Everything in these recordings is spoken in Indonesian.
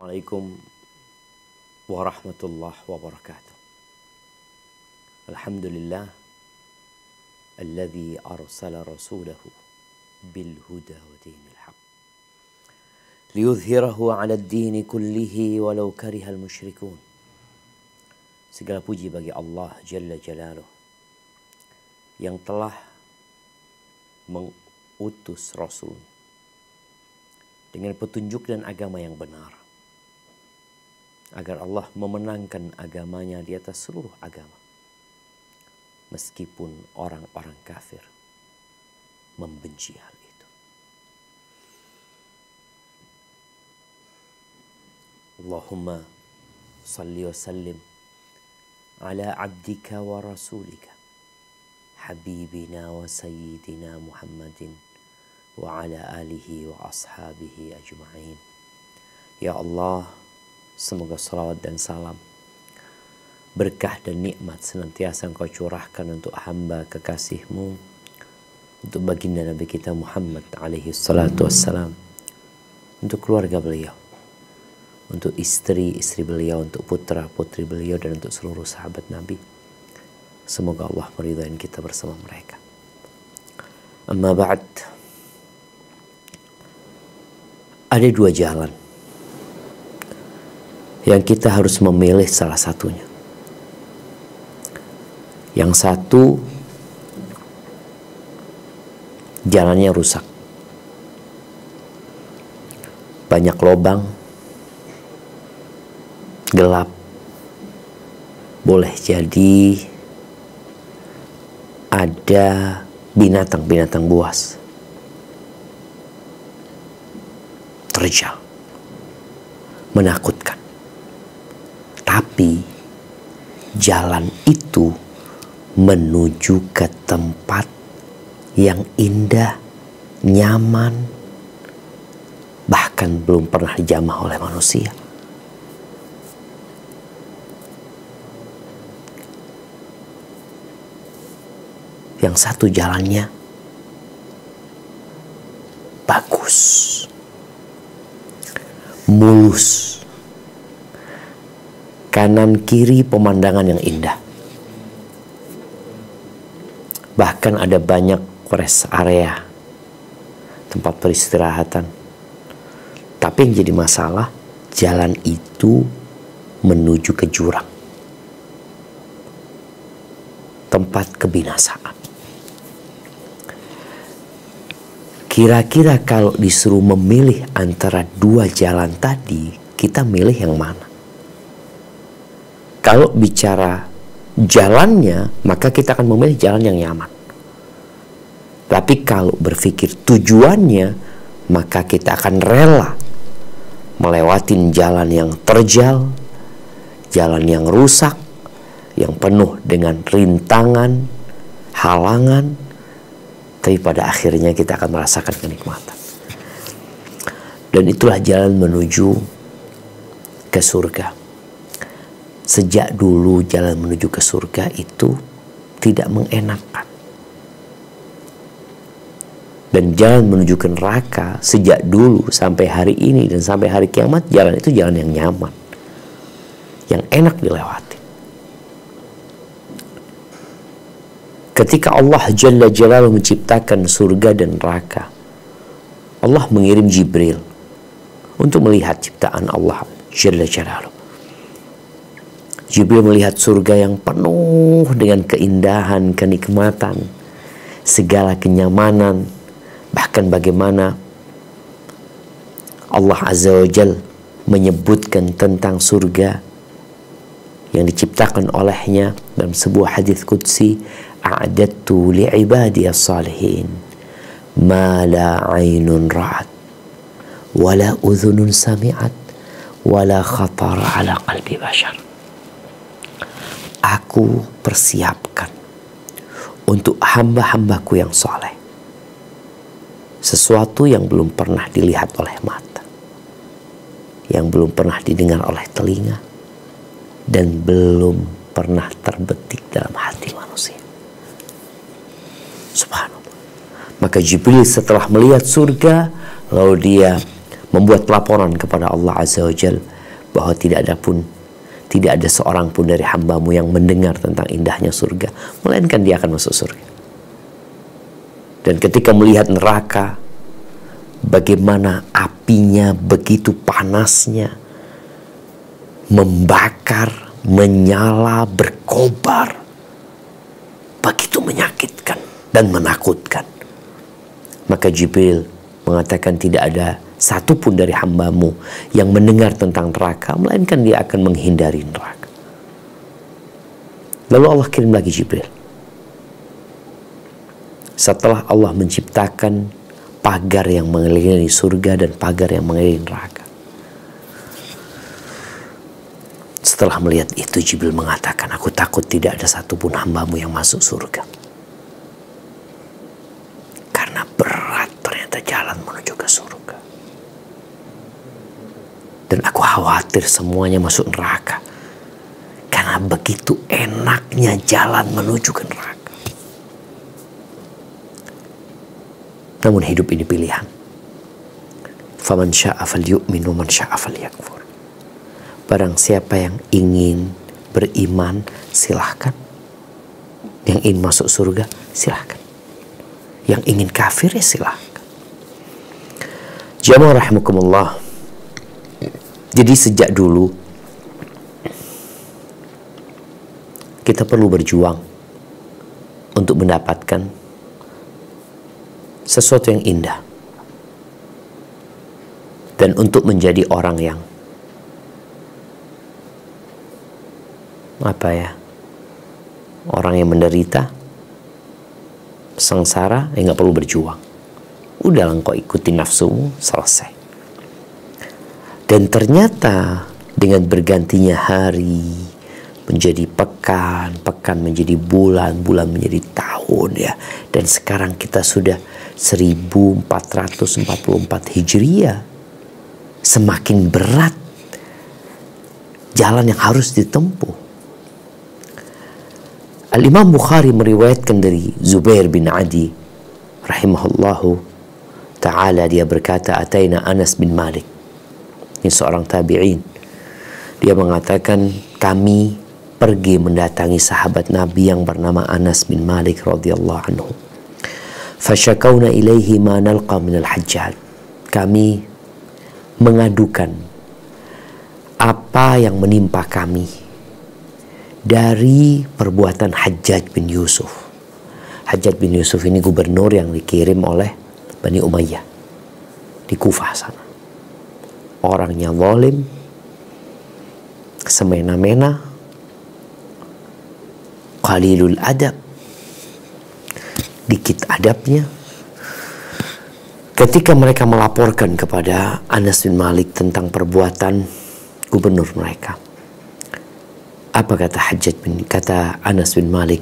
Assalamualaikum warahmatullahi wabarakatuh. Alhamdulillah alladzi arsala rasulahu bil huda wa dinil haq liyudhhirahu 'ala ad-din kullihi walau karihal musyrikun. Segala puji bagi Allah Jalla Jalaluh yang telah mengutus Rasul dengan petunjuk dan agama yang benar, agar Allah memenangkan agamanya di atas seluruh agama. Meskipun orang-orang kafir membenci hal itu. Allahumma salli wa sallim ala abdika wa rasulika habibina wa sayyidina Muhammadin wa ala alihi wa ashabihi ajma'in. Ya Allah, semoga salawat dan salam, berkah dan nikmat senantiasa Engkau curahkan untuk hamba kekasih-Mu, untuk baginda Nabi kita Muhammad alaihi salatu wassalam, untuk keluarga beliau, untuk istri-istri beliau, untuk putra-putri beliau, dan untuk seluruh sahabat Nabi. Semoga Allah meridai kita bersama mereka. Amma ba'd, ada dua jalan yang kita harus memilih salah satunya. Yang satu jalannya rusak, banyak lubang, gelap, boleh jadi ada binatang-binatang buas, terjal, menakutkan. Tapi jalan itu menuju ke tempat yang indah, nyaman, bahkan belum pernah dijamah oleh manusia. Yang satu jalannya bagus, mulus, kanan kiri pemandangan yang indah. Bahkan ada banyak rest area, tempat peristirahatan. Tapi yang jadi masalah, jalan itu menuju ke jurang, tempat kebinasaan. Kira-kira kalau disuruh memilih antara dua jalan tadi, kita milih yang mana? Kalau bicara jalannya, maka kita akan memilih jalan yang nyaman. Tapi kalau berpikir tujuannya, maka kita akan rela melewatin jalan yang terjal, jalan yang rusak, yang penuh dengan rintangan, halangan, tapi pada akhirnya kita akan merasakan kenikmatan. Dan itulah jalan menuju ke surga. Sejak dulu jalan menuju ke surga itu tidak mengenakan. Dan jalan menuju ke neraka sejak dulu sampai hari ini dan sampai hari kiamat, jalan itu jalan yang nyaman, yang enak dilewati. Ketika Allah Jalla Jalaluhu menciptakan surga dan neraka, Allah mengirim Jibril untuk melihat ciptaan Allah Jalla Jalaluhu. Jibril melihat surga yang penuh dengan keindahan, kenikmatan, segala kenyamanan, bahkan bagaimana Allah Azza wa Jalla menyebutkan tentang surga yang diciptakan olehnya dalam sebuah hadis qudsi, a'adattu li'ibadiyas salihin ma la 'ainun ra'at wa la udhunun sami'at wa la khatara 'ala qalbi bashar. Aku persiapkan untuk hamba-hambaku yang soleh sesuatu yang belum pernah dilihat oleh mata, yang belum pernah didengar oleh telinga, dan belum pernah terbetik dalam hati manusia. Subhanallah. Maka Jibril setelah melihat surga, lalu dia membuat laporan kepada Allah Azza wa Jalla bahwa tidak ada seorang pun dari hambamu yang mendengar tentang indahnya surga, melainkan dia akan masuk surga. Dan ketika melihat neraka, bagaimana apinya begitu panasnya, membakar, menyala, berkobar, begitu menyakitkan dan menakutkan. Maka Jibril mengatakan tidak ada satu pun dari hambamu yang mendengar tentang neraka, melainkan dia akan menghindari neraka. Lalu Allah kirim lagi Jibril. Setelah Allah menciptakan pagar yang mengelilingi surga dan pagar yang mengelilingi neraka, setelah melihat itu Jibril mengatakan, aku takut tidak ada satupun hambamu yang masuk surga. Karena berat ternyata jalan menuju ke surga. Dan aku khawatir semuanya masuk neraka. Karena begitu enaknya jalan menuju ke neraka. Namun hidup ini pilihan. Faman sya'a falyu'min wa man sya'a falyakfur. Barang siapa yang ingin beriman, silahkan. Yang ingin masuk surga, silahkan. Yang ingin kafir, ya silahkan. Jamaah rahimakumullah. Jadi sejak dulu kita perlu berjuang untuk mendapatkan sesuatu yang indah. Dan untuk menjadi orang yang orang yang menderita, sengsara, nggak perlu berjuang. Udah lah, kau ikutin nafsumu, selesai. Dan ternyata dengan bergantinya hari menjadi pekan, pekan menjadi bulan, bulan menjadi tahun ya. Dan sekarang kita sudah 1444 Hijriah. Semakin berat jalan yang harus ditempuh. Al-Imam Bukhari meriwayatkan dari Zubair bin Adi rahimahullahu ta'ala, dia berkata, ataina Anas bin Malik. Ini seorang tabi'in. Dia mengatakan, kami pergi mendatangi sahabat Nabi yang bernama Anas bin Malik radhiyallahu anhu. Fasyakawna ilaihi ma nalqa minal hajjaj. Kami mengadukan apa yang menimpa kami dari perbuatan Hajjaj bin Yusuf. Hajjaj bin Yusuf ini gubernur yang dikirim oleh Bani Umayyah di Kufah sana. Orangnya zalim, semena-mena, qalilul adab, dikit adabnya. Ketika mereka melaporkan kepada Anas bin Malik tentang perbuatan gubernur mereka, apa kata Anas bin Malik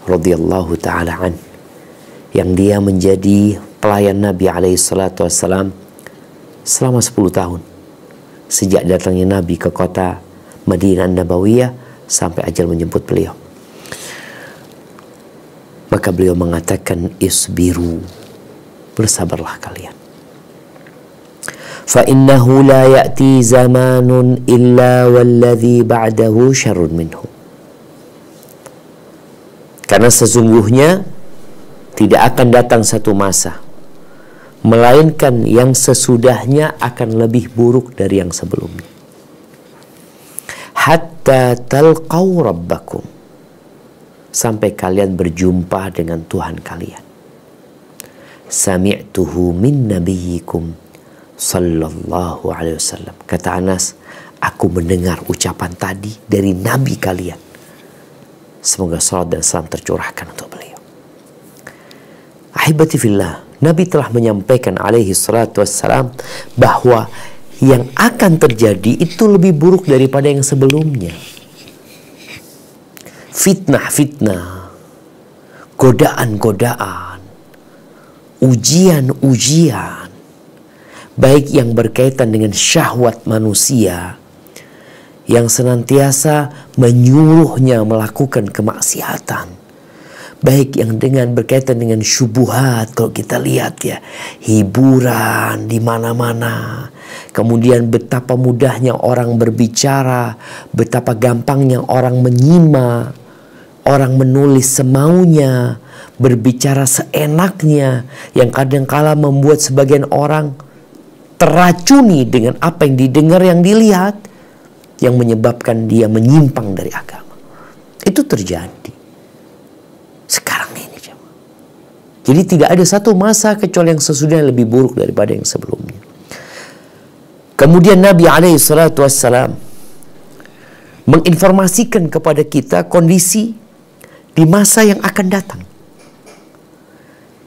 radhiyallahu taala an, yang dia menjadi pelayan Nabi alaihi salatu wassalam selama 10 tahun sejak datangnya Nabi ke kota Madinah Nabawiyah sampai ajal menjemput beliau. Maka beliau mengatakan, isbiru, bersabarlah kalian. فَإِنَّهُ لَا يَأْتِي زَمَانٌ إِلَّا وَالَّذِي بَعْدَهُ شَرٌ مِنْهُ. Karena sesungguhnya tidak akan datang satu masa, melainkan yang sesudahnya akan lebih buruk dari yang sebelumnya. Hatta talqaw rabbakum, sampai kalian berjumpa dengan Tuhan kalian. Sami'tuhu min nabiyyikum sallallahu alaihi wasallam. Kata Anas, aku mendengar ucapan tadi dari Nabi kalian. Semoga salat dan salam tercurahkan untuk beliau. Ahibati fillah, Nabi telah menyampaikan alaihi salatu wassalam bahwa yang akan terjadi itu lebih buruk daripada yang sebelumnya. Fitnah-fitnah, godaan-godaan, ujian-ujian, baik yang berkaitan dengan syahwat manusia yang senantiasa menyuruhnya melakukan kemaksiatan, baik yang berkaitan dengan syubuhat. Kalau kita lihat ya, hiburan di mana-mana, Kemudian betapa mudahnya orang berbicara, betapa gampangnya orang menyimak, orang menulis semaunya, berbicara seenaknya, yang kadangkala membuat sebagian orang teracuni dengan apa yang didengar, yang dilihat, yang menyebabkan dia menyimpang dari agama. Itu terjadi sekarang ini. Jadi tidak ada satu masa kecuali yang sesudahnya lebih buruk daripada yang sebelumnya. Kemudian Nabi SAW menginformasikan kepada kita kondisi di masa yang akan datang,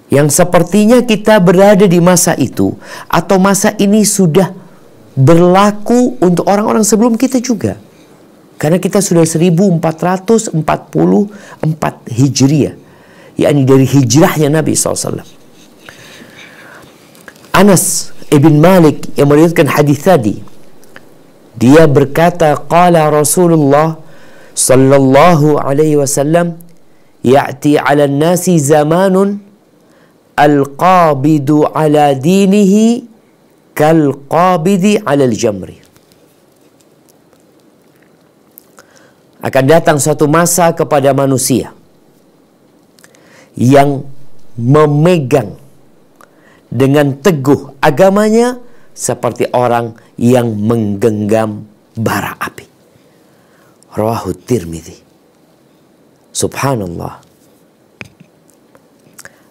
yang sepertinya kita berada di masa itu, atau masa ini sudah berlaku untuk orang-orang sebelum kita juga. Karena kita sudah 1444 Hijriah, yakni dari hijrahnya Nabi SAW. Anas ibn Malik yang meriwayatkan hadis tadi, dia berkata, qala Rasulullah sallallahu alaihi wasallam, ya'ti 'ala an-nasi zamanun al-qabidu 'ala dinihi kal-qabidi 'ala al-jamri. Akan datang suatu masa kepada manusia yang memegang dengan teguh agamanya seperti orang yang menggenggam bara api. Rawahu Tirmidzi. Subhanallah.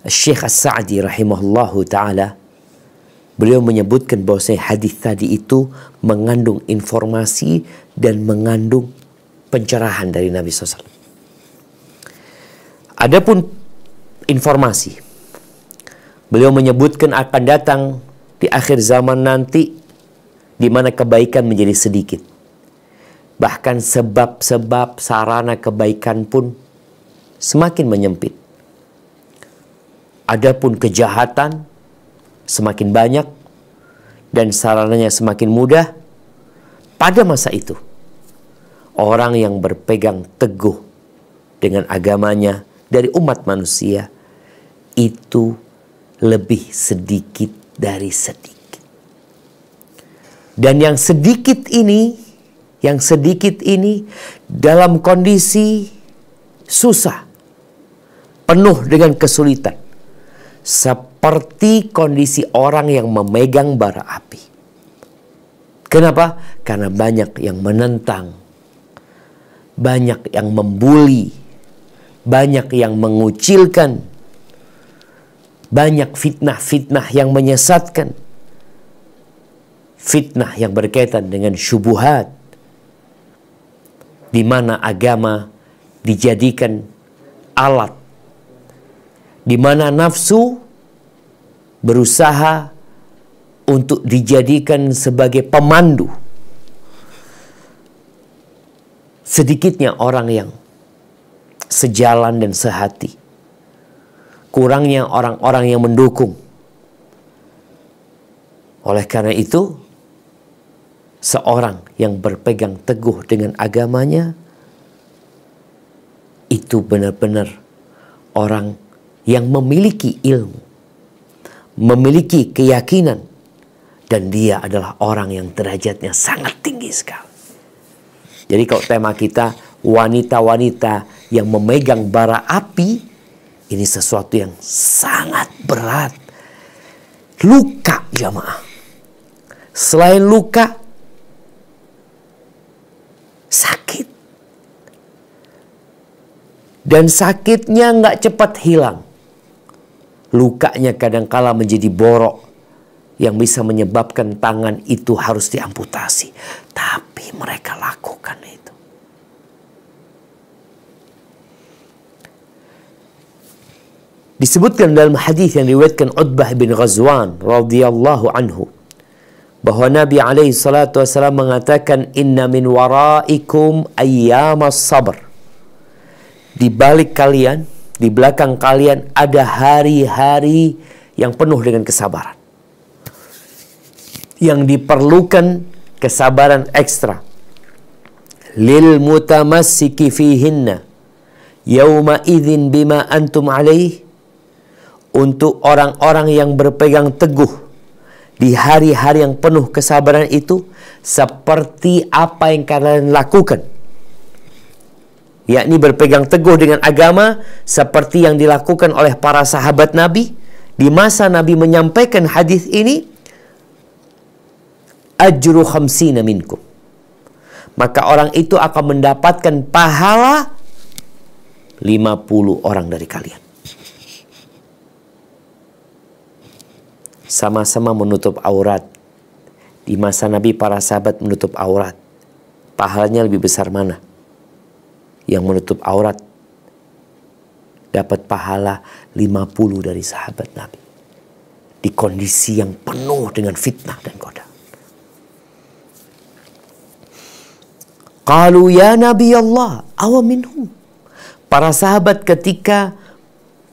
Syekh As-Sa'di rahimahullahu ta'ala, beliau menyebutkan bahwasanya hadis tadi itu mengandung informasi dan mengandung pencerahan dari Nabi SAW. Adapun informasi, beliau menyebutkan akan datang di akhir zaman nanti di mana kebaikan menjadi sedikit. Bahkan sebab-sebab sarana kebaikan pun semakin menyempit. Adapun kejahatan semakin banyak dan sarananya semakin mudah. Pada masa itu, orang yang berpegang teguh dengan agamanya dari umat manusia itu lebih sedikit dari sedikit. Dan yang sedikit ini dalam kondisi susah, penuh dengan kesulitan, seperti kondisi orang yang memegang bara api. Kenapa? Karena banyak yang menentang, banyak yang membuli, banyak yang mengucilkan, banyak fitnah-fitnah yang menyesatkan, fitnah yang berkaitan dengan syubhat, di mana agama dijadikan alat, di mana nafsu berusaha untuk dijadikan sebagai pemandu. Sedikitnya orang yang sejalan dan sehati, kurangnya orang-orang yang mendukung. Oleh karena itu, seorang yang berpegang teguh dengan agamanya itu benar-benar orang yang memiliki ilmu, memiliki keyakinan, dan dia adalah orang yang derajatnya sangat tinggi sekali. Jadi kalau tema kita wanita-wanita yang memegang bara api, ini sesuatu yang sangat berat. Luka, jamaah. Selain luka, sakit. Dan sakitnya nggak cepat hilang. Lukanya kadangkala menjadi borok yang bisa menyebabkan tangan itu harus diamputasi. Tapi mereka lakukan itu. Disebutkan dalam hadis yang diriwayatkan Utbah bin Ghazwan radhiyallahu anhu bahwa Nabi alaihi salatu wasallam mengatakan, inna min waraikum ayyamas sabr. Di balik kalian, di belakang kalian ada hari-hari yang penuh dengan kesabaran. Yang diperlukan kesabaran ekstra. Lil mutamassiki fihinna yawma idzin bima antum alaih. Untuk orang-orang yang berpegang teguh di hari-hari yang penuh kesabaran itu seperti apa yang kalian lakukan, yakni berpegang teguh dengan agama seperti yang dilakukan oleh para sahabat Nabi di masa Nabi menyampaikan hadis ini. Ajru khamsina minkum, maka orang itu akan mendapatkan pahala 50 orang dari kalian. Sama-sama menutup aurat. Di masa Nabi para sahabat menutup aurat. Pahalanya lebih besar mana? Yang menutup aurat dapat pahala 50 dari sahabat Nabi. Di kondisi yang penuh dengan fitnah dan godaan. Qalu ya Nabi Allah, awa minhum. Para sahabat ketika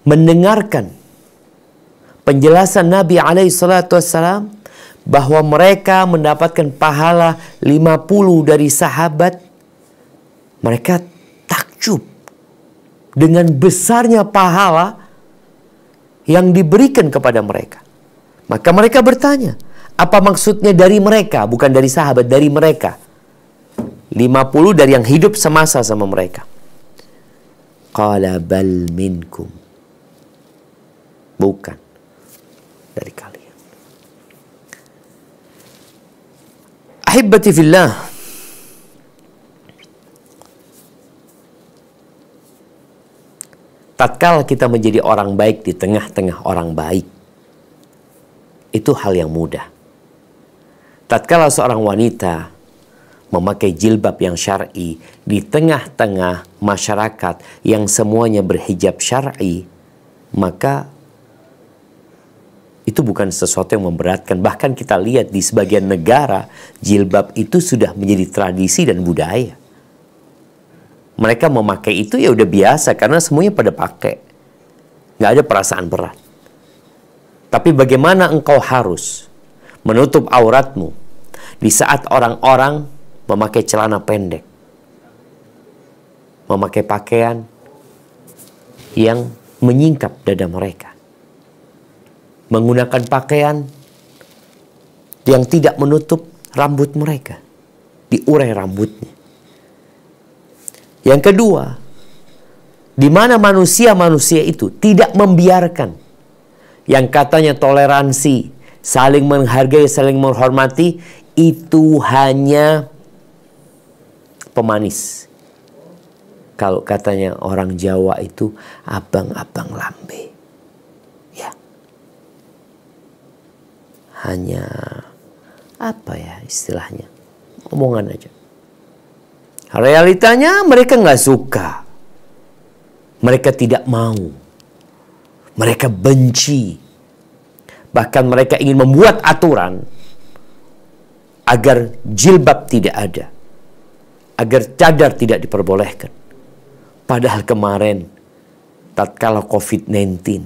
mendengarkan penjelasan Nabi SAW bahwa mereka mendapatkan pahala 50 dari sahabat, mereka takjub dengan besarnya pahala yang diberikan kepada mereka. Maka mereka bertanya, apa maksudnya dari mereka? Bukan dari sahabat, dari mereka. 50 dari yang hidup semasa sama mereka. Qala bal minkum. Bukan dari kalian. Ahibbati fillah, tatkala kita menjadi orang baik di tengah-tengah orang baik, itu hal yang mudah. Tatkala seorang wanita memakai jilbab yang syar'i di tengah-tengah masyarakat yang semuanya berhijab syar'i, maka itu bukan sesuatu yang memberatkan. Bahkan kita lihat di sebagian negara, jilbab itu sudah menjadi tradisi dan budaya. Mereka memakai itu ya udah biasa karena semuanya pada pakai. Nggak ada perasaan berat. Tapi bagaimana engkau harus menutup auratmu di saat orang-orang memakai celana pendek, memakai pakaian yang menyingkap dada mereka, menggunakan pakaian yang tidak menutup rambut mereka, diurai rambutnya. Yang kedua, di mana manusia-manusia itu tidak membiarkan yang katanya toleransi, saling menghargai, saling menghormati, itu hanya pemanis. Kalau katanya orang Jawa itu abang-abang lambe. Ya. Hanya apa ya istilahnya? Omongan aja. Realitanya mereka nggak suka. Mereka tidak mau. Mereka benci. Bahkan mereka ingin membuat aturan agar jilbab tidak ada, agar cadar tidak diperbolehkan. Padahal kemarin, tatkala COVID-19,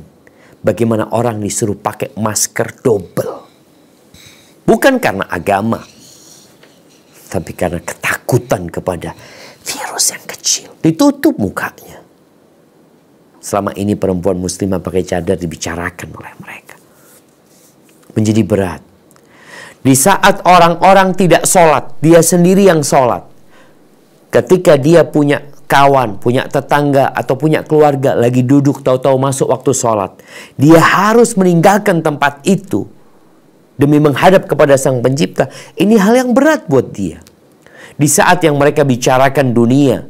bagaimana orang disuruh pakai masker double. Bukan karena agama, tapi karena ketakutan kepada virus yang kecil. Ditutup mukanya. Selama ini perempuan muslimah pakai cadar dibicarakan oleh mereka. Menjadi berat. Di saat orang-orang tidak sholat, dia sendiri yang sholat. Ketika dia punya kawan, punya tetangga, atau punya keluarga lagi duduk tahu-tahu masuk waktu sholat, dia harus meninggalkan tempat itu demi menghadap kepada Sang Pencipta. Ini hal yang berat buat dia. Di saat yang mereka bicarakan dunia,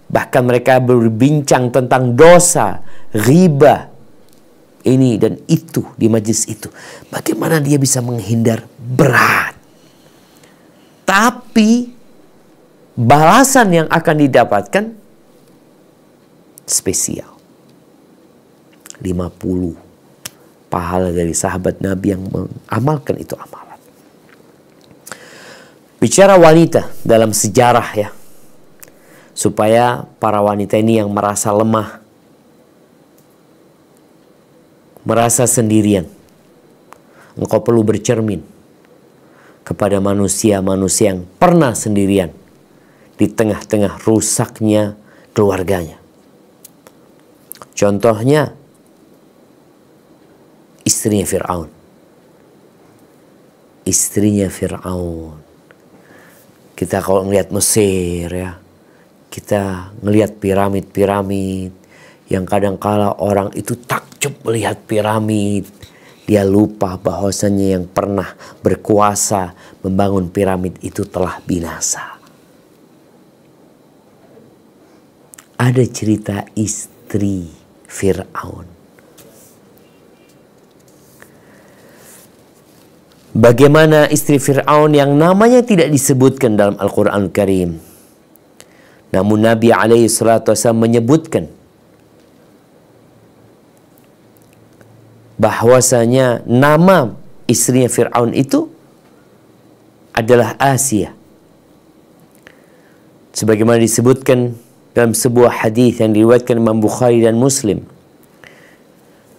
bahkan mereka berbincang tentang dosa, ghibah, ini dan itu di majlis itu, bagaimana dia bisa menghindar? Berat. Tapi balasan yang akan didapatkan spesial. 50 pahala dari sahabat Nabi yang mengamalkan itu amalan. Bicara wanita dalam sejarah ya, supaya para wanita ini yang merasa lemah, merasa sendirian, engkau perlu bercermin kepada manusia-manusia yang pernah sendirian di tengah-tengah rusaknya keluarganya. Contohnya istrinya Fir'aun. istrinya Fir'aun. Kita kalau ngelihat Mesir ya, kita ngelihat piramid-piramid yang kadang-kala orang itu takjub melihat piramid. Dia lupa bahwasanya yang pernah berkuasa membangun piramid itu telah binasa. Ada cerita istri Fir'aun. Bagaimana istri Fir'aun yang namanya tidak disebutkan dalam Al-Quran Karim. Namun Nabi SAW menyebutkan bahwasanya nama istrinya Fir'aun itu adalah Asia. Sebagaimana disebutkan dalam sebuah hadis yang diriwayatkan Imam Bukhari dan Muslim.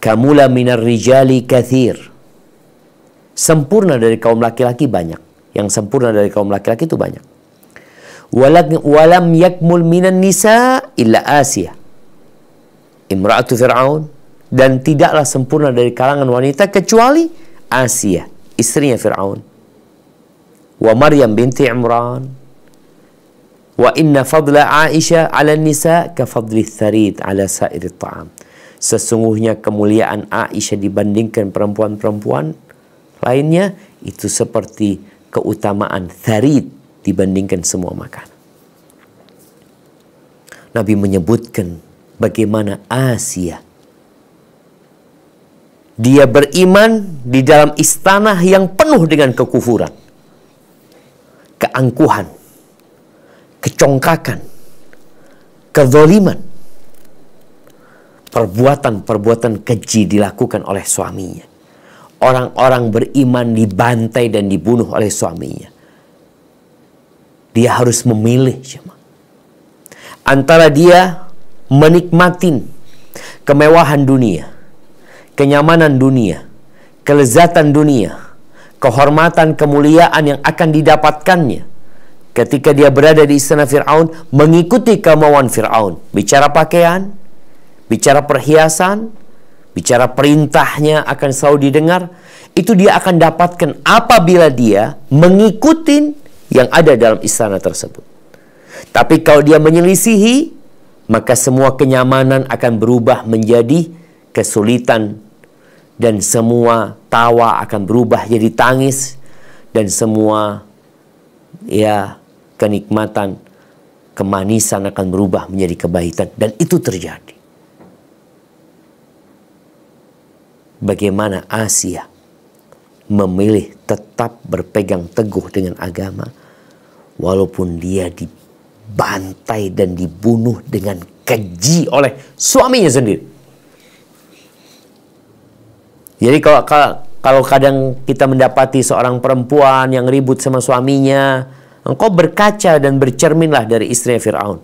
Kamula minar rijali kathir. Sempurna dari kaum laki-laki banyak. Yang sempurna dari kaum laki-laki itu banyak. Walam yakmul minan nisa illa Asia. Imra'atu Fir'aun. Dan tidaklah sempurna dari kalangan wanita kecuali Asia, istrinya Fir'aun. Wa Maryam binti Imran. Wa inna fadla Aisyah ala nisa ka fadli tharid ala sairi ta'am. Sesungguhnya kemuliaan Aisyah dibandingkan perempuan-perempuan lainnya itu seperti keutamaan tharid dibandingkan semua makanan. Nabi menyebutkan bagaimana Asia, dia beriman di dalam istana yang penuh dengan kekufuran, keangkuhan, kecongkakan, kezaliman. Perbuatan-perbuatan keji dilakukan oleh suaminya. Orang-orang beriman dibantai dan dibunuh oleh suaminya. Dia harus memilih antara dia menikmati kemewahan dunia, kenyamanan dunia, kelezatan dunia, kehormatan, kemuliaan yang akan didapatkannya ketika dia berada di istana Fir'aun, mengikuti kemauan Fir'aun. Bicara pakaian, bicara perhiasan, bicara perintahnya akan selalu didengar. Itu dia akan dapatkan apabila dia mengikuti yang ada dalam istana tersebut. Tapi kalau dia menyelisihi, maka semua kenyamanan akan berubah menjadi kesulitan. Dan semua tawa akan berubah jadi tangis. Dan semua kenikmatan, kemanisan akan berubah menjadi kebahitan. Dan itu terjadi. Bagaimana Asia memilih tetap berpegang teguh dengan agama. Walaupun dia dibantai dan dibunuh dengan keji oleh suaminya sendiri. Jadi kalau kadang kita mendapati seorang perempuan yang ribut sama suaminya, engkau berkaca dan bercerminlah dari istri Fir'aun.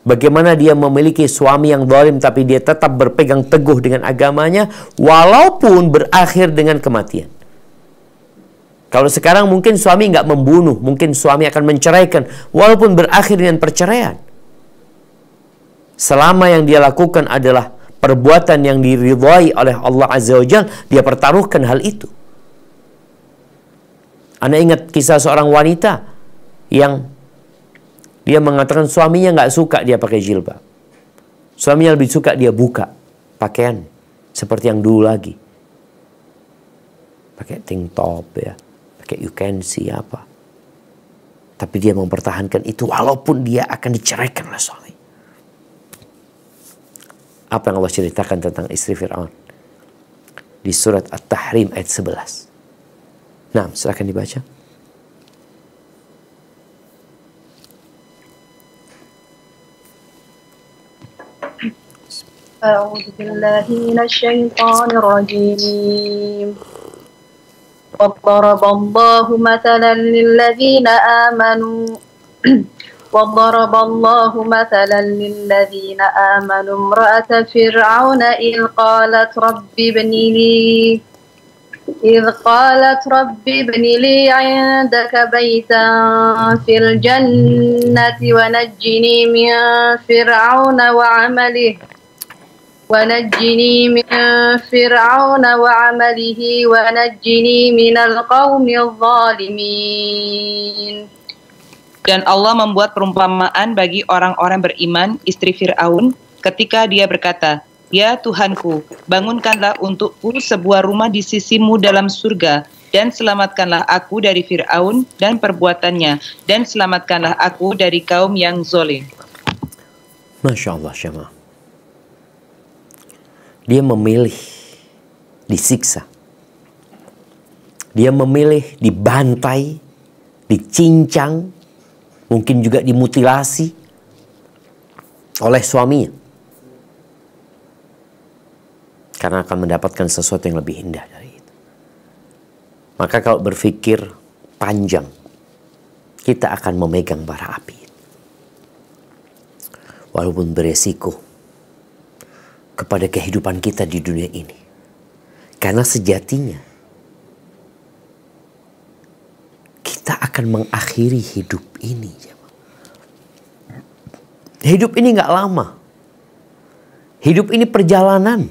Bagaimana dia memiliki suami yang zalim tapi dia tetap berpegang teguh dengan agamanya walaupun berakhir dengan kematian. Kalau sekarang mungkin suami nggak membunuh, mungkin suami akan menceraikan walaupun berakhir dengan perceraian. Selama yang dia lakukan adalah perbuatan yang diridhai oleh Allah Azza wa Jalla, dia pertaruhkan hal itu. Anda ingat kisah seorang wanita yang dia mengatakan suaminya nggak suka dia pakai jilbab. Suaminya lebih suka dia buka pakaian seperti yang dulu lagi. Pakai tank top ya, pakai you can see apa. Tapi dia mempertahankan itu walaupun dia akan diceraikan oleh suami. Apa yang Allah ceritakan tentang istri Fir'aun di surat At-Tahrim ayat 11. Nah, silakan dibaca. أعوذ بالله من الشيطان الرجيم وضرب الله مثلا للذين آمنوا وضرب الله مثلا للذين آمنوا امرأة فرعون إذ قالت رب ابن لي عندك بيتا في الجنة ونجني من فرعون ونجني من فرعون وعمله ونجني من القوم الظالمين. Dan Allah membuat perumpamaan bagi orang-orang beriman, istri Fir'aun, ketika dia berkata, "Ya Tuhanku, bangunkanlah untukku sebuah rumah di sisimu dalam surga, dan selamatkanlah aku dari Fir'aun dan perbuatannya, dan selamatkanlah aku dari kaum yang zalim." Masya Allah, Syama. Dia memilih disiksa. Dia memilih dibantai, dicincang, mungkin juga dimutilasi oleh suaminya. Karena akan mendapatkan sesuatu yang lebih indah dari itu. Maka kalau berpikir panjang, kita akan memegang bara api. Walaupun beresiko kepada kehidupan kita di dunia ini. Karena sejatinya kita akan mengakhiri hidup ini. Hidup ini gak lama. Hidup ini perjalanan.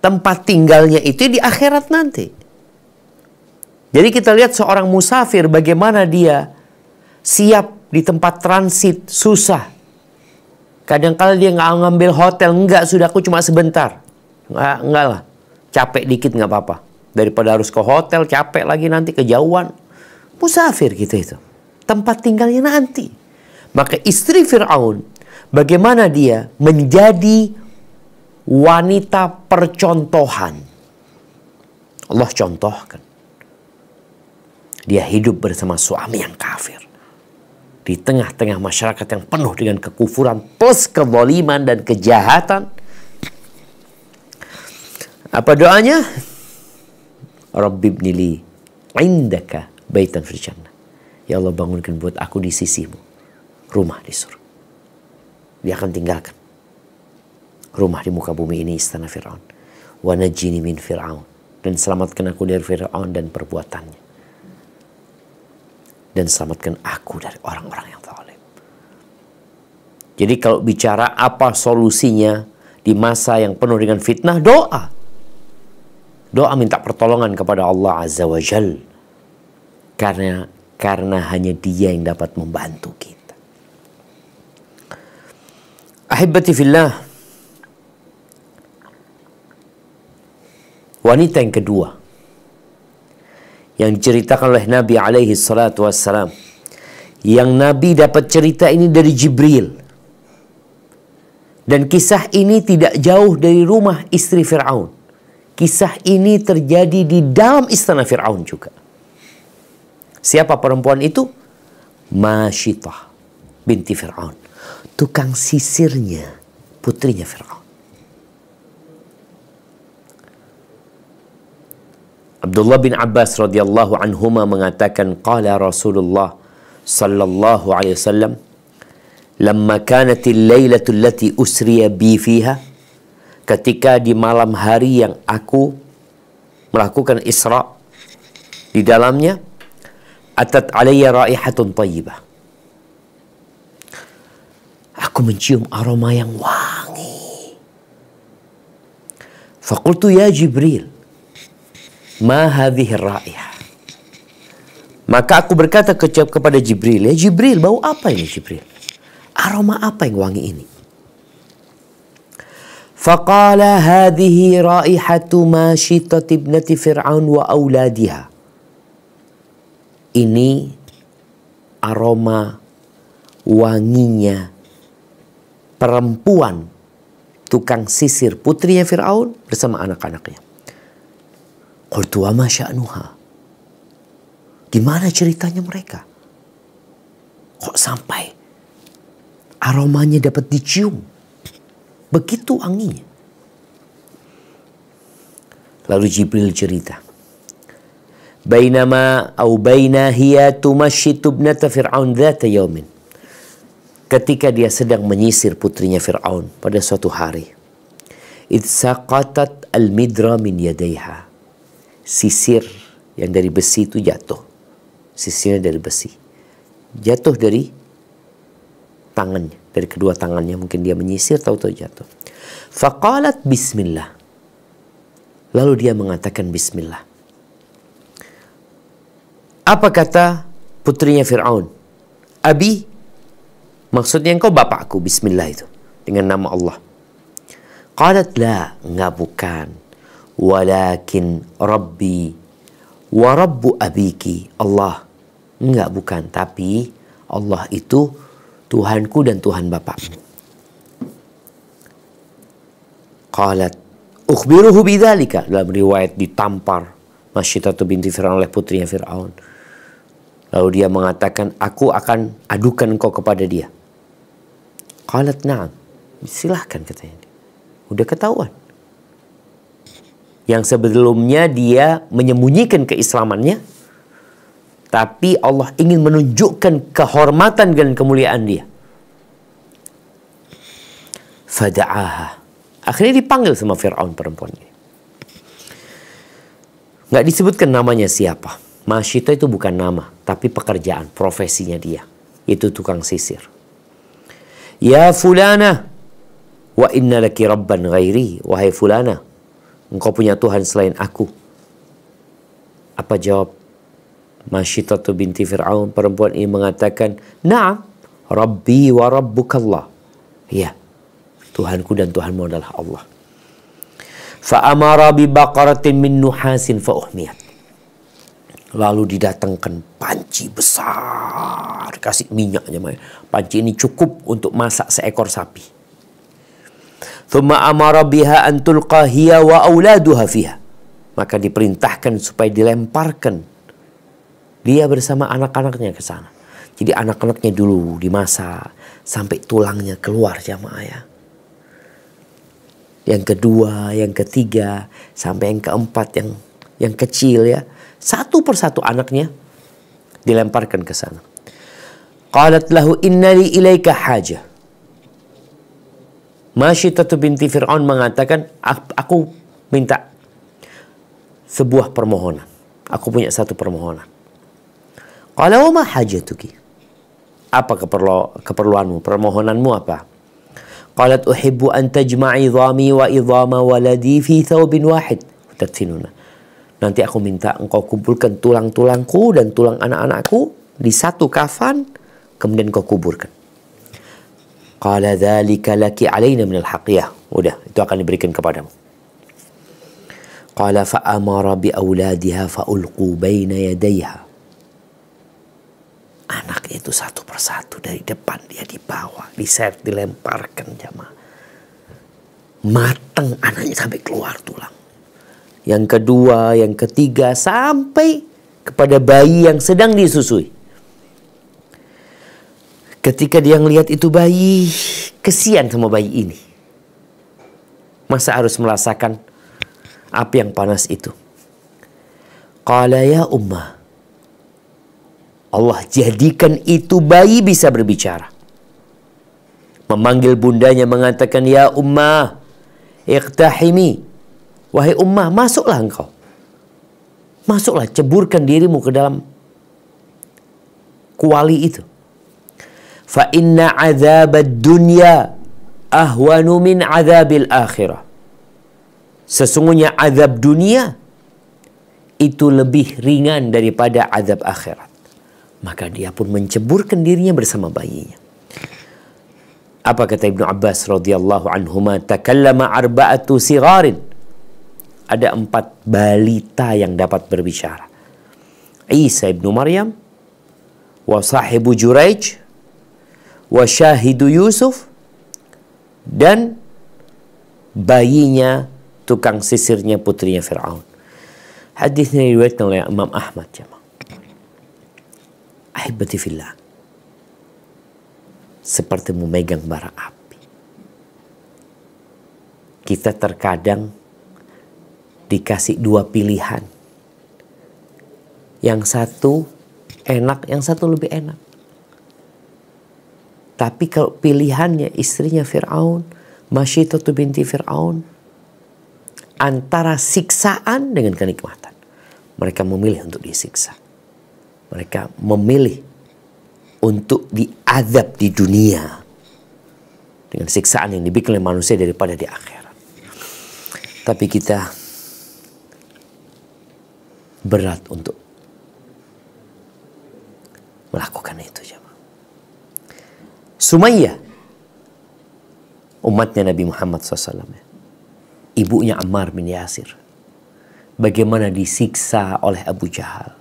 Tempat tinggalnya itu di akhirat nanti. Jadi kita lihat seorang musafir bagaimana dia siap di tempat transit, susah. Kadang-kala dia nggak ngambil hotel, enggak, sudah aku cuma sebentar. Enggak lah, capek dikit nggak apa-apa. Daripada harus ke hotel, capek lagi nanti kejauhan. Musafir gitu itu. Tempat tinggalnya nanti. Maka istri Fir'aun, bagaimana dia menjadi wanita percontohan. Allah contohkan. Dia hidup bersama suami yang kafir. Di tengah-tengah masyarakat yang penuh dengan kekufuran plus kezaliman dan kejahatan. Apa doanya? Rabbibnili indaka baitan fil jannah. Ya Allah, bangunkan buat aku di sisimu rumah di surga. Dia akan tinggalkan rumah di muka bumi ini, istana Fir'aun. Wa najjini min Fir'aun, dan selamatkan aku dari Fir'aun dan perbuatannya. Dan selamatkan aku dari orang-orang yang zalim. Jadi kalau bicara apa solusinya di masa yang penuh dengan fitnah, doa. Doa minta pertolongan kepada Allah Azza wa Jal. Karena hanya Dia yang dapat membantu kita. Ahibati fillah. Wanita yang kedua yang diceritakan oleh Nabi alaihi salatu wassalam. Yang Nabi dapat cerita ini dari Jibril. Dan kisah ini tidak jauh dari rumah istri Fir'aun. Kisah ini terjadi di dalam istana Fir'aun juga. Siapa perempuan itu? Masyitah binti Fir'aun. Tukang sisirnya, putrinya Fir'aun. Abdullah bin Abbas radhiyallahu anhuma mengatakan, qala Rasulullah sallallahu alaihi wasallam, lamma kanatil lailatu allati usriya bi fiha, ketika di malam hari yang aku melakukan Isra di dalamnya, atat alayya raihatun thayyibah, aku mencium aroma yang wangi. Faqultu ya Jibril, ma hadhihi raihah. Maka aku berkata kepada Jibril, ya Jibril, bau apa ini Jibril? Aroma apa yang wangi ini? Faqala hadhihi raihatu Masyitah ibnati Fir'aun wa auladiha. Ini aroma wanginya perempuan tukang sisir putrinya Fir'aun bersama anak-anaknya. Qultu wa ma sya'nuha. Gimana ceritanya mereka? Kok sampai aromanya dapat dicium? Begitu wanginya. Lalu Jibril cerita. Bainama au baina hiya tumashitu ibnata Fir'aun dhata yaumin. Ketika dia sedang menyisir putrinya Fir'aun pada suatu hari. Idh saqatat al-midra min yadayha. Sisir yang dari besi itu jatuh. Sisirnya dari besi. Jatuh dari tangannya. dari kedua tangannya, mungkin dia menyisir, tahu-tahu jatuh. Faqalat bismillah. Lalu dia mengatakan bismillah. Apa kata putrinya Fir'aun? Abi, maksudnya engkau bapakku, bismillah itu, dengan nama Allah. Qalat la, enggak, bukan. Walakin Rabbi wa Rabbu abiki, Allah. Enggak, bukan, tapi Allah itu Tuhanku dan Tuhan bapakmu. Qalat ukhbiruhu bidzalika. Dalam riwayat ditampar Masyidah binti Fir'aun oleh putrinya Fir'aun. Lalu dia mengatakan, aku akan adukan engkau kepada dia. Qalat na'am. Silahkan, katanya. Udah ketahuan. Yang sebelumnya dia menyembunyikan keislamannya, tapi Allah ingin menunjukkan kehormatan dan kemuliaan dia. Fada'aha. Akhirnya dipanggil sama Fir'aun perempuan ini. Nggak disebutkan namanya siapa. Masyita itu bukan nama, tapi pekerjaan, profesinya dia. Itu tukang sisir. Ya fulana, wa inna laki rabban ghairi. Wahai fulana, engkau punya Tuhan selain aku. Apa jawab Masyita binti Fir'aun? Perempuan ini mengatakan, na'am, Rabbi wa Rabbukallah. Ya, Tuhanku dan Tuhanmu adalah Allah. Fa'amara bi baqaratin min nuhasin fa'uhmiyat. Lalu didatangkan panci besar, kasih minyaknya. Panci ini cukup untuk masak seekor sapi. Thumma amara biha an tulqa hiya wa auladuha fiha. Maka diperintahkan supaya dilemparkan dia bersama anak-anaknya ke sana. Jadi anak-anaknya dulu dimasak sampai tulangnya keluar, jamaah ya. Yang kedua, yang ketiga, sampai yang keempat, yang kecil ya. Satu persatu anaknya dilemparkan ke sana. Qalat lahu innali ilaika haja. Masyitah binti Fir'aun mengatakan, aku minta sebuah permohonan. Aku punya satu permohonan. Qala wa ma hajatuki? Apa keperluanmu? Permohonanmu apa? Qalat uhibbu an tajma'i idhami wa idhama waladi fi thawbin wahid tadfinuna. Nanti aku minta engkau kumpulkan tulang-tulangku dan tulang anak-anakku di satu kafan, kemudian kau kuburkan. Qala dzalika laki alaina minal haqiyah. Udah, itu akan diberikan kepadamu. Qala fa amara bi auladiha fa ulqu baina yadayha. Anaknya itu satu persatu dari depan dia dibawa, diseret, dilemparkan, jamaah. Matang anaknya sampai keluar tulang. Yang kedua, yang ketiga, sampai kepada bayi yang sedang disusui. Ketika dia ngelihat itu bayi, kesian sama bayi ini. Masa harus merasakan api yang panas itu. Qala ya ummah, Allah jadikan itu bayi bisa berbicara. Memanggil bundanya mengatakan, ya ummah, iqtahimi. Wahai ummah, masuklah engkau. Masuklah, ceburkan dirimu ke dalam kuali itu. Fa inna azabad dunya ahwanu min azabil akhirah. Sesungguhnya azab dunia itu lebih ringan daripada azab akhirat. Maka dia pun menceburkan dirinya bersama bayinya. Apa kata Ibnu Abbas radhiyallahu anhuma? Takallama arba'atu sigharin. Ada 4 balita yang dapat berbicara. Isa ibnu Maryam, wa sahibu Juraij, wa syahidu Yusuf, dan bayinya tukang sisirnya putrinya Fir'aun. Hadisnya diriwayatkan oleh Imam Ahmad, jemaah. Ahibati fillah, seperti memegang bara api. Kita terkadang dikasih 2 pilihan. Yang satu enak, yang satu lebih enak. Tapi kalau pilihannya istrinya Fir'aun, Masyitah binti Fir'aun, antara siksaan dengan kenikmatan. Mereka memilih untuk disiksa. Mereka memilih untuk diazab di dunia. dengan siksaan yang dibikin oleh manusia daripada di akhirat. Tapi kita berat untuk melakukan itu. Sumayyah, umatnya Nabi Muhammad SAW, ibunya Ammar bin Yasir, bagaimana disiksa oleh Abu Jahal,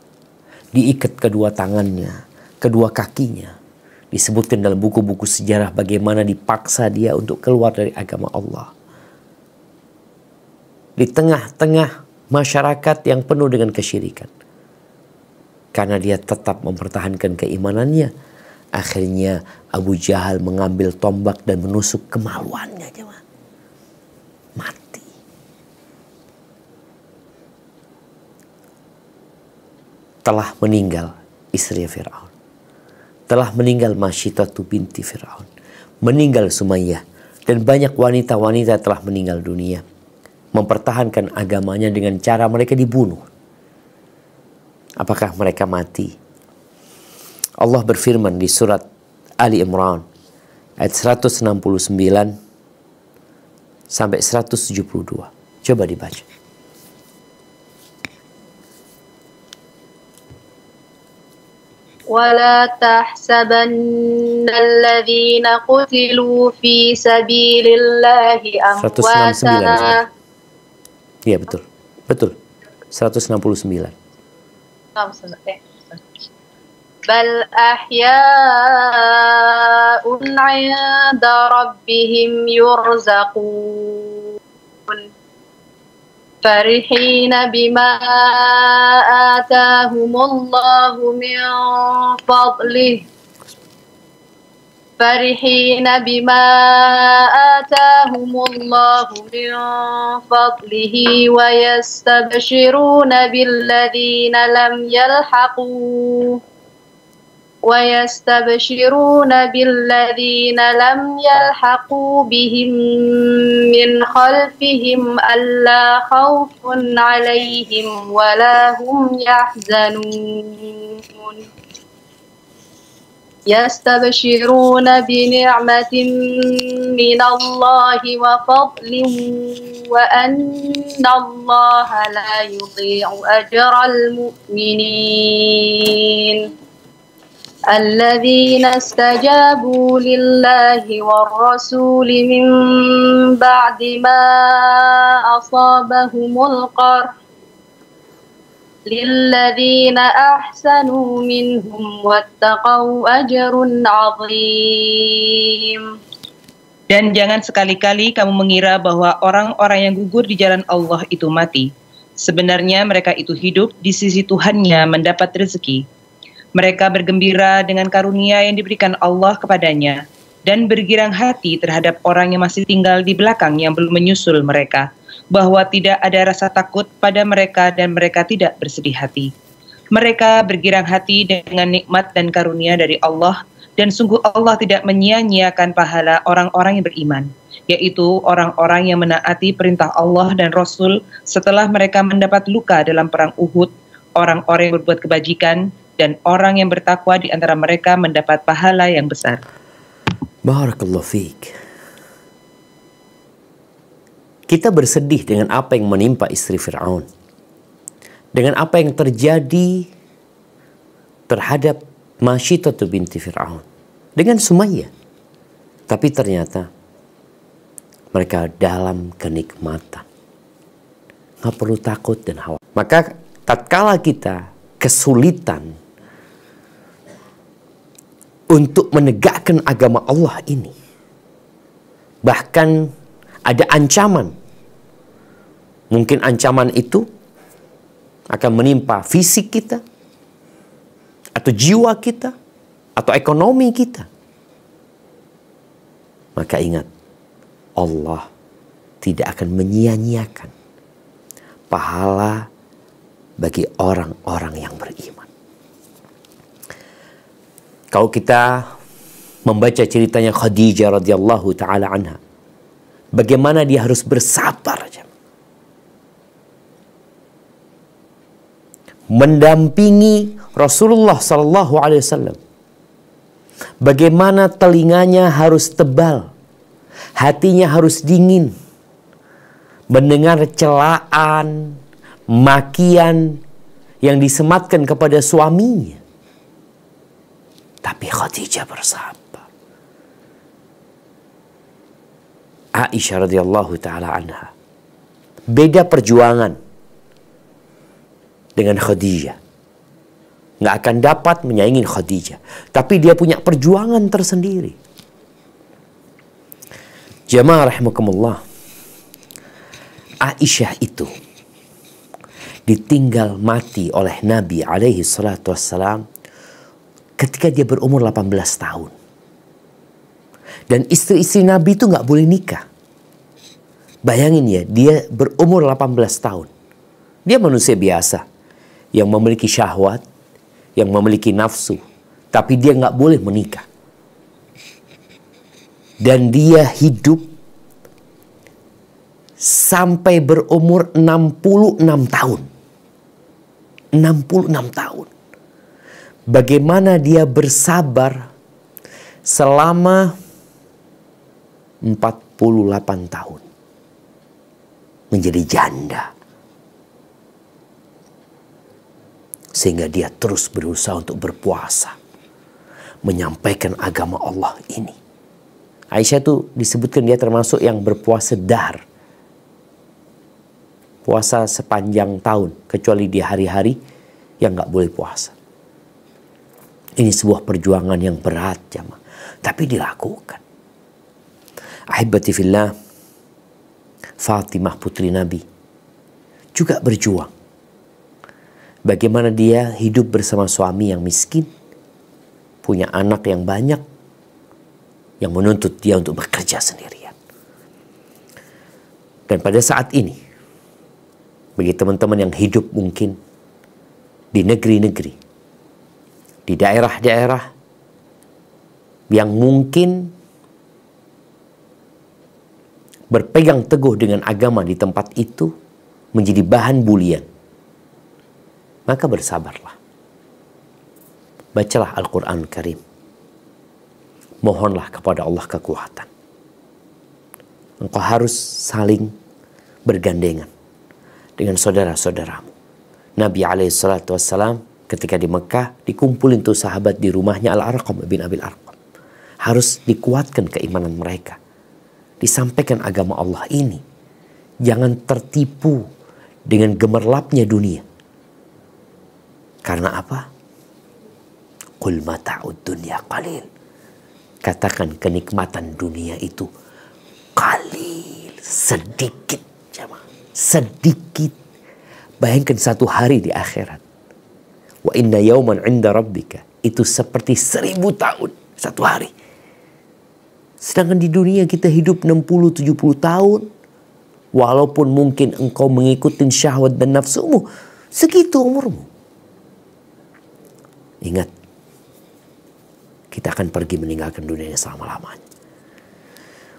diikat kedua tangannya, kedua kakinya. Disebutkan dalam buku-buku sejarah bagaimana dipaksa dia untuk keluar dari agama Allah. Di tengah-tengah masyarakat yang penuh dengan kesyirikan. Karena dia tetap mempertahankan keimanannya, akhirnya Abu Jahal mengambil tombak dan menusuk kemaluannya. Mati. Telah meninggal istri Fir'aun. Telah meninggal Masyiatatu binti Fir'aun. Meninggal Sumayyah. Dan banyak wanita-wanita telah meninggal dunia. Mempertahankan agamanya dengan cara mereka dibunuh. Apakah mereka mati? Allah berfirman di surat Ali Imran ayat 169 sampai 172. Coba dibaca. ولا تحسبن الذين قتلوا في سبيل الله أمواتا. Iya betul. Betul. 169. بل أحياء عند ربهم يرزقون فرحين بما آتاهم الله من فضله فرحين بما آتاهم الله من فضله ويستبشرون بالذين لم يلحقوا بهم من خلفهم ألا خوف عليهم ولا هم يحزنون يستبشرون بنعمة من الله وفضل وأن الله لا يضيع أجر المؤمنين الذين استجابوا لله والرسول من بعد ما أصابهم القرح للذين أحسنوا منهم واتقوا أجر عظيم. Dan jangan sekali-kali kamu mengira bahwa orang-orang yang gugur di jalan Allah itu mati. Sebenarnya mereka itu hidup di sisi Tuhannya mendapat rezeki. Mereka bergembira dengan karunia yang diberikan Allah kepadanya dan bergirang hati terhadap orang yang masih tinggal di belakang yang belum menyusul mereka, bahwa tidak ada rasa takut pada mereka dan mereka tidak bersedih hati. Mereka bergirang hati dengan nikmat dan karunia dari Allah, dan sungguh Allah tidak menyia-nyiakan pahala orang-orang yang beriman, yaitu orang-orang yang menaati perintah Allah dan Rasul setelah mereka mendapat luka dalam perang Uhud, orang-orang yang berbuat kebajikan, dan orang yang bertakwa di antara mereka mendapat pahala yang besar. Barakallahu fiik. Kita bersedih dengan apa yang menimpa istri Fir'aun. Dengan apa yang terjadi terhadap Masyiatatu binti Fir'aun. Dengan Sumayyah. Tapi ternyata mereka dalam kenikmatan. Nggak perlu takut dan khawatir. Maka tatkala kita kesulitan untuk menegakkan agama Allah ini, bahkan ada ancaman, mungkin ancaman itu akan menimpa fisik kita, atau jiwa kita, atau ekonomi kita, maka ingat, Allah tidak akan menyia-nyiakan pahala bagi orang-orang yang beriman. Kalau kita membaca ceritanya Khadijah radhiyallahu taala anha, bagaimana dia harus bersabar mendampingi Rasulullah sallallahu alaihi wasallam. Bagaimana telinganya harus tebal Hatinya harus dingin. Mendengar celaan, makian yang disematkan kepada suaminya. Tapi Khadijah bersabar. Aisyah radhiyallahu taala anha, beda perjuangan dengan Khadijah. Nggak akan dapat menyaingi Khadijah. Tapi dia punya perjuangan tersendiri. Jamaah rahimakumullah. Aisyah itu ditinggal mati oleh Nabi alaihi salatu wassalam ketika dia berumur 18 tahun. Dan istri-istri Nabi itu nggak boleh nikah. Bayangin ya, dia berumur 18 tahun. Dia manusia biasa yang memiliki syahwat, yang memiliki nafsu, tapi dia nggak boleh menikah. Dan dia hidup sampai berumur 66 tahun. 66 tahun. Bagaimana dia bersabar selama 48 tahun. Menjadi janda. Sehingga dia terus berusaha untuk berpuasa. Menyampaikan agama Allah ini. Aisyah itu disebutkan dia termasuk yang berpuasa dahar. Puasa sepanjang tahun. Kecuali di hari-hari yang gak boleh puasa. Ini sebuah perjuangan yang berat, jamaah. Tapi dilakukan. Ahibati fillah, Fatimah putri Nabi juga berjuang. Bagaimana dia hidup bersama suami yang miskin, punya anak yang banyak, yang menuntut dia untuk bekerja sendirian. Dan pada saat ini, bagi teman-teman yang hidup mungkin di negeri-negeri, di daerah-daerah yang mungkin berpegang teguh dengan agama di tempat itu menjadi bahan bulian, maka bersabarlah. Bacalah Al-Quran Karim. Mohonlah kepada Allah kekuatan. Engkau harus saling bergandengan dengan saudara-saudaramu. Nabi SAW ketika di Mekah dikumpulin tuh sahabat di rumahnya Al-Arqam bin Abil Arqam. Harus dikuatkan keimanan mereka. Disampaikan agama Allah ini. Jangan tertipu dengan gemerlapnya dunia. Karena apa? Qul mata'ud dunya qalil. Katakan kenikmatan dunia itu qalil, sedikit. Sedikit. Bayangkan satu hari di akhirat. Wa inna yawman 'inda rabbika. Itu seperti 1000 tahun satu hari. Sedangkan di dunia kita hidup 60-70 tahun. Walaupun mungkin engkau mengikuti syahwat dan nafsumu, segitu umurmu. Ingat, kita akan pergi meninggalkan dunia ini selama-lamanya.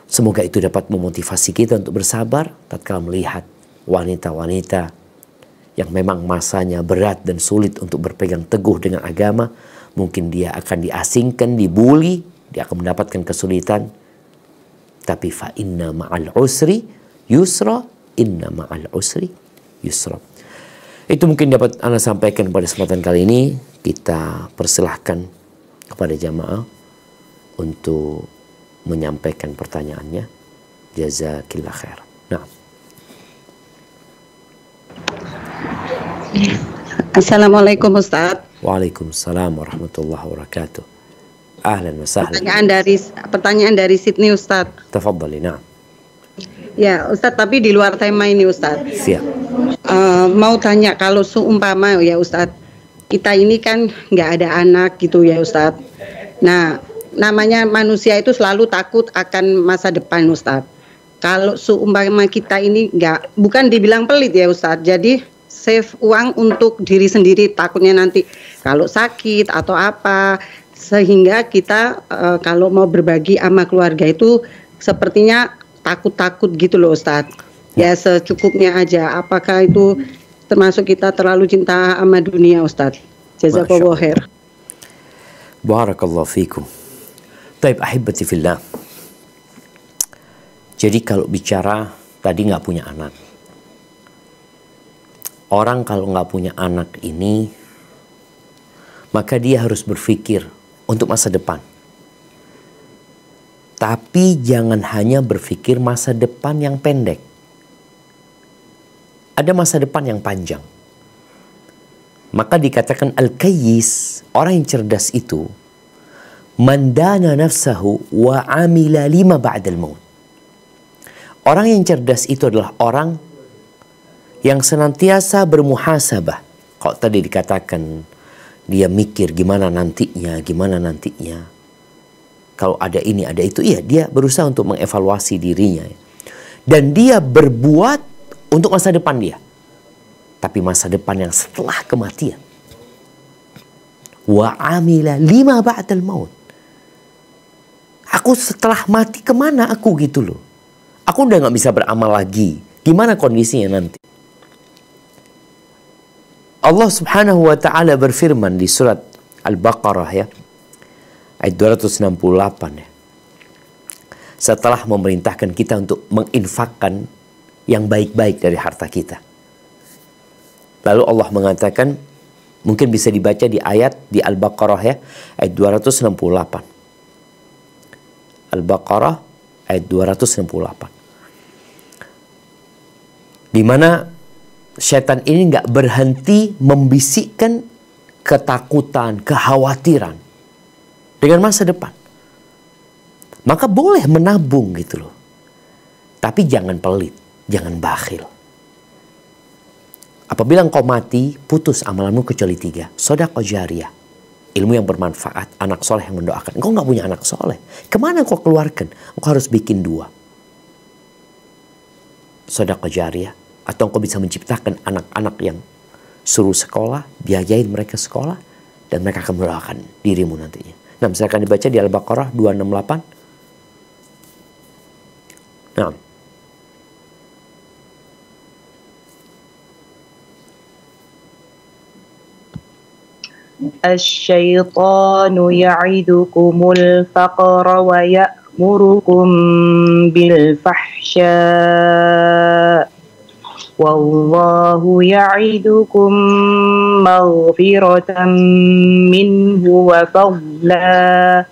Semoga itu dapat memotivasi kita untuk bersabar tatkala melihat wanita-wanita yang memang masanya berat dan sulit untuk berpegang teguh dengan agama. Mungkin dia akan diasingkan, dibuli, dia akan mendapatkan kesulitan. Tapi fa inna ma'al usri yusra, inna ma'al usri yusra. Itu mungkin dapat Anda sampaikan pada kesempatan kali ini. Kita persilahkan kepada jamaah untuk menyampaikan pertanyaannya. Jazakillah khair. Nah. Assalamualaikum Ustaz. Waalaikumsalam warahmatullahi wabarakatuh. Ahlan wa sahlan. Pertanyaan dari Sydney Ustaz. Tafadhali, na'am. Ya Ustaz, tapi di luar tema ini Ustaz. Siap. Mau tanya, kalau seumpama ya Ustaz, kita ini kan nggak ada anak gitu ya Ustaz. Nah, namanya manusia itu selalu takut akan masa depan Ustaz. Kalau seumpama kita ini bukan dibilang pelit ya Ustaz, jadi save uang untuk diri sendiri, takutnya nanti kalau sakit atau apa, sehingga kita kalau mau berbagi sama keluarga itu sepertinya takut-takut gitu loh Ustaz. Ya secukupnya aja. Apakah itu termasuk kita terlalu cinta sama dunia Ustaz? Jazakallahu khair. Barakallahu fikum. Taib ahibati fillah. Jadi kalau bicara tadi nggak punya anak, orang kalau nggak punya anak ini, maka dia harus berpikir untuk masa depan. Tapi jangan hanya berpikir masa depan yang pendek. Ada masa depan yang panjang. Maka dikatakan al-kayyis, orang yang cerdas itu, man dana nafsahu wa amila lima ba'dal maut. Orang yang cerdas itu adalah orang yang senantiasa bermuhasabah. Kalau tadi dikatakan dia mikir gimana nantinya. Kalau ada ini, ada itu, iya dia berusaha untuk mengevaluasi dirinya. Dan dia berbuat untuk masa depan dia. Tapi masa depan yang setelah kematian. Wa amila lima ba'dal maut. Aku setelah mati kemana aku gitu loh. Aku udah gak bisa beramal lagi. Gimana kondisinya nanti? Allah subhanahu wa ta'ala berfirman di surat Al-Baqarah ya. Ayat 268 ya. Setelah memerintahkan kita untuk menginfakkan yang baik-baik dari harta kita. Lalu Allah mengatakan, mungkin bisa dibaca di ayat di Al-Baqarah ya. Ayat 268. Al-Baqarah ayat 268. Di mana setan ini nggak berhenti membisikkan ketakutan, kekhawatiran dengan masa depan. Maka boleh menabung gitu loh. Tapi jangan pelit, jangan bakhil. Apabila engkau mati, putus amalanmu kecuali 3. Shadaqah jariyah, ilmu yang bermanfaat, anak soleh yang mendoakan. Engkau nggak punya anak soleh, kemana engkau keluarkan? Engkau harus bikin 2. Shadaqah jariyah, atau engkau bisa menciptakan anak-anak yang suruh sekolah, biayain mereka sekolah, dan mereka akan mendoakan dirimu nantinya. Nah, misalkan dibaca di Al-Baqarah 268. Nah. Asy-syaitanu ya'idukumul faqra wa ya'murukum bil fahsya. Wallahu ya'idukum maghfiratan minhu wa fadla.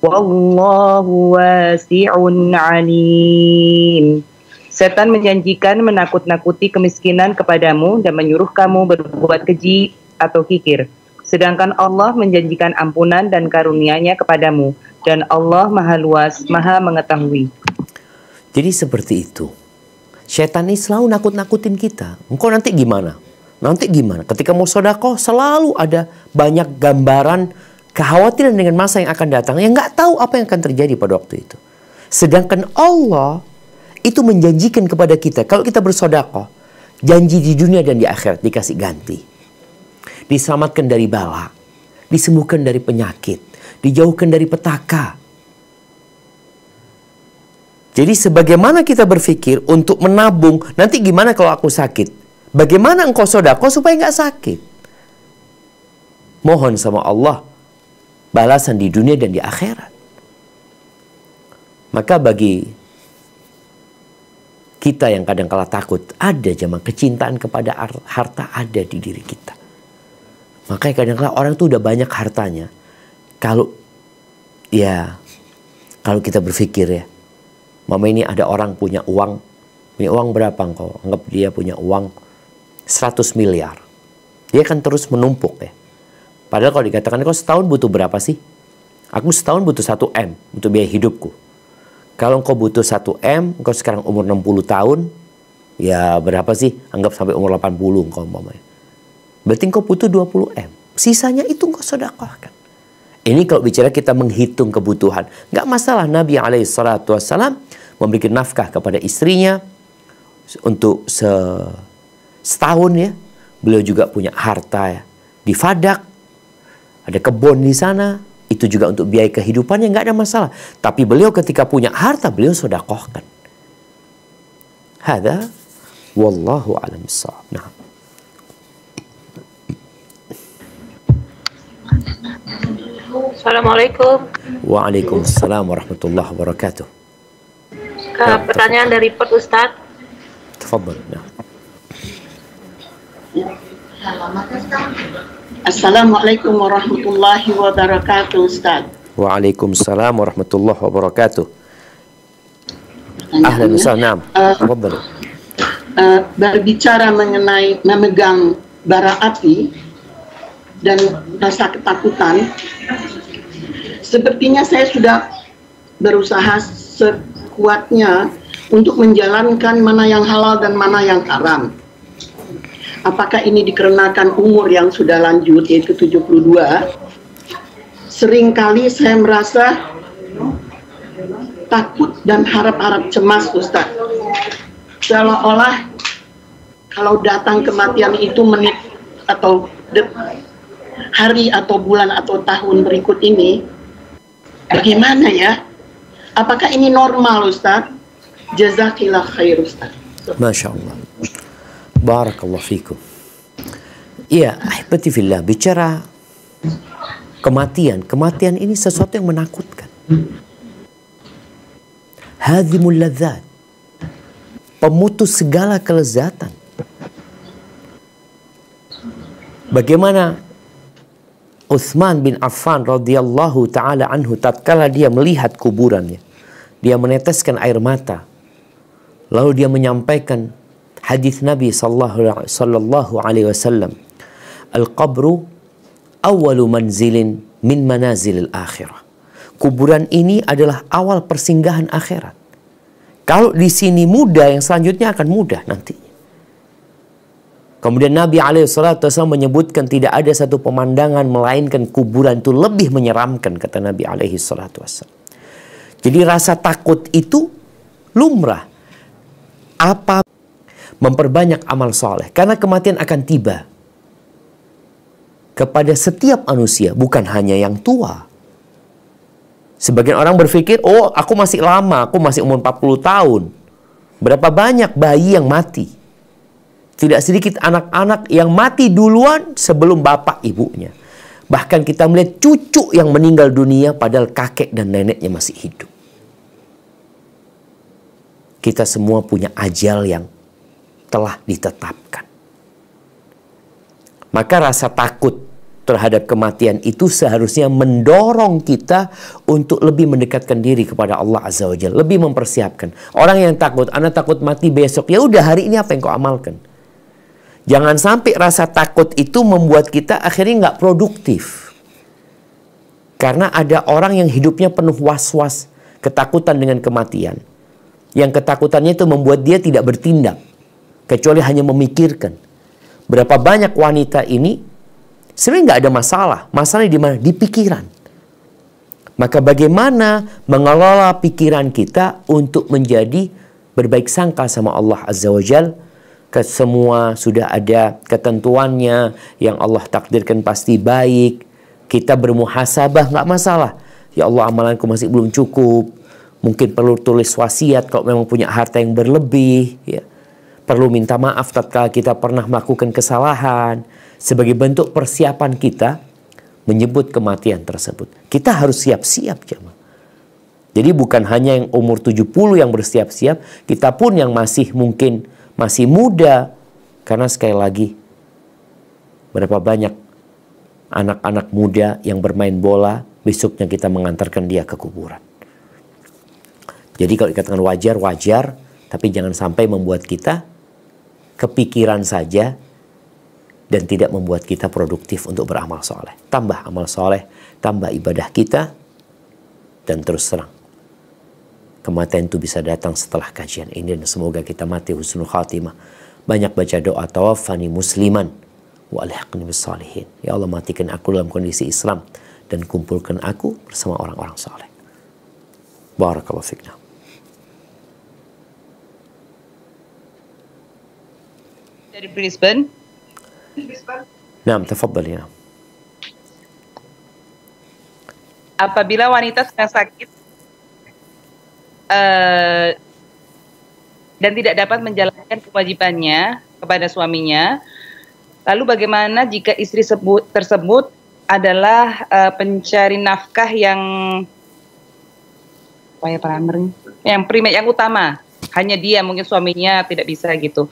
Wallahu wasi'un alim. Setan menjanjikan menakut-nakuti kemiskinan kepadamu dan menyuruh kamu berbuat keji atau kikir. Sedangkan Allah menjanjikan ampunan dan karunia-Nya kepadamu. Dan Allah maha luas, maha mengetahui. Jadi seperti itu. Setan ini selalu nakut-nakutin kita. Engkau nanti gimana? Nanti gimana? Ketika mau sedekah selalu ada banyak gambaran kekhawatiran dengan masa yang akan datang. Yang nggak tahu apa yang akan terjadi pada waktu itu. Sedangkan Allah itu menjanjikan kepada kita. Kalau kita bersedekah, janji di dunia dan di akhirat dikasih ganti. Diselamatkan dari bala, disembuhkan dari penyakit, dijauhkan dari petaka. Jadi sebagaimana kita berpikir untuk menabung, nanti gimana kalau aku sakit? Bagaimana engkau sedekah supaya nggak sakit? Mohon sama Allah balasan di dunia dan di akhirat. Maka bagi kita yang kadang kala takut, ada jemaah kecintaan kepada harta ada di diri kita. Makanya kadang-kadang orang tuh udah banyak hartanya. Kalau kita berpikir ya, mama ini ada orang punya uang berapa engkau? Anggap dia punya uang 100 miliar. Dia kan terus menumpuk ya. Padahal kalau dikatakan kau setahun butuh berapa sih? Aku setahun butuh 1 M untuk biaya hidupku. Kalau engkau butuh 1 M, engkau sekarang umur 60 tahun, ya berapa sih? Anggap sampai umur 80 engkau umpamanya. Berarti engkau butuh 20 M. Sisanya itu engkau sedekahkan. Ini kalau bicara kita menghitung kebutuhan. Nggak masalah. Nabi SAW memberikan nafkah kepada istrinya untuk setahun ya. Beliau juga punya harta ya, di Fadak. Ada kebun di sana. Itu juga untuk biaya kehidupannya, nggak ada masalah. Tapi beliau ketika punya harta, beliau sedekahkan. Hada wallahu a'lam bissawab. Nah. Assalamualaikum. Waalaikumsalam warahmatullahi wabarakatuh. Pertanyaan dari Perth Ustadz. Tafadhal. Nah. Assalamualaikum warahmatullahi wabarakatuh, Ustaz. Waalaikumsalam warahmatullahi wabarakatuh. Ahlan wa sahlan. Tafadhal. Berbicara mengenai memegang bara api dan rasa ketakutan, sepertinya saya sudah berusaha sekuatnya untuk menjalankan mana yang halal dan mana yang haram. Apakah ini dikarenakan umur yang sudah lanjut, yaitu 72? Seringkali saya merasa takut dan harap-harap cemas, Ustaz. Seolah-olah kalau datang kematian itu menit atau hari atau bulan atau tahun berikut ini, bagaimana ya? Apakah ini normal, Ustaz? Jazakillah khair, Ustaz. Masya Allah. Barakallah fikum. Iya, ahibati fillah, bicara kematian ini sesuatu yang menakutkan. Hadhimul ladzat, pemutus segala kelezatan. Bagaimana Utsman bin Affan radhiyallahu taala anhu tatkala dia melihat kuburannya, dia meneteskan air mata. Lalu dia menyampaikan hadis Nabi sallallahu alaihi wasallam, al-qabru awwalu manzilin min manazilil akhirah. Kuburan ini adalah awal persinggahan akhirat. Kalau di sini mudah, yang selanjutnya akan mudah nanti. Kemudian Nabi alaihi salatu wasallam menyebutkan tidak ada satu pemandangan melainkan kuburan itu lebih menyeramkan, kata Nabi alaihi salatu wasallam. Jadi rasa takut itu lumrah. Apa? Memperbanyak amal soleh. Karena kematian akan tiba kepada setiap manusia, bukan hanya yang tua. Sebagian orang berpikir, oh aku masih lama, aku masih umur 40 tahun. Berapa banyak bayi yang mati? Tidak sedikit anak-anak yang mati duluan sebelum bapak ibunya. Bahkan kita melihat cucu yang meninggal dunia padahal kakek dan neneknya masih hidup. Kita semua punya ajal yang telah ditetapkan. Maka rasa takut terhadap kematian itu seharusnya mendorong kita untuk lebih mendekatkan diri kepada Allah Azza wa Jalla, lebih mempersiapkan. Orang yang takut, anak takut mati besok, ya udah hari ini apa yang kau amalkan? Jangan sampai rasa takut itu membuat kita akhirnya nggak produktif. Karena ada orang yang hidupnya penuh was-was, ketakutan dengan kematian. Yang ketakutannya itu membuat dia tidak bertindak, kecuali hanya memikirkan. Berapa banyak wanita ini sebenarnya nggak ada masalah. Masalahnya di mana? Di pikiran. Maka bagaimana mengelola pikiran kita untuk menjadi berbaik sangka sama Allah Azza wa Jal. Semua sudah ada ketentuannya, yang Allah takdirkan pasti baik. Kita bermuhasabah, nggak masalah. Ya Allah, amalanku masih belum cukup. Mungkin perlu tulis wasiat kalau memang punya harta yang berlebih, ya. Perlu minta maaf tatkala kita pernah melakukan kesalahan. Sebagai bentuk persiapan kita menyebut kematian tersebut. Kita harus siap-siap, jemaah. Jadi bukan hanya yang umur 70 yang bersiap-siap, kita pun yang mungkin masih muda. Karena sekali lagi, berapa banyak anak-anak muda yang bermain bola, besoknya kita mengantarkan dia ke kuburan. Jadi kalau dikatakan wajar, tapi jangan sampai membuat kita kepikiran saja dan tidak membuat kita produktif untuk beramal soleh. Tambah amal soleh, tambah ibadah kita, dan terus terang kematian itu bisa datang setelah kajian ini, dan semoga kita mati husnul khatimah. Banyak baca doa tawaffani musliman wa alhiqni bis salihin. Ya Allah, matikan aku dalam kondisi Islam dan kumpulkan aku bersama orang-orang soleh. Barakallahu fikna. Dari Brisbane. Naam, tafadhali. Apabila wanita sedang sakit dan tidak dapat menjalankan kewajibannya kepada suaminya, lalu bagaimana jika istri tersebut adalah pencari nafkah yang supaya primer yang yang utama hanya dia, mungkin suaminya tidak bisa gitu,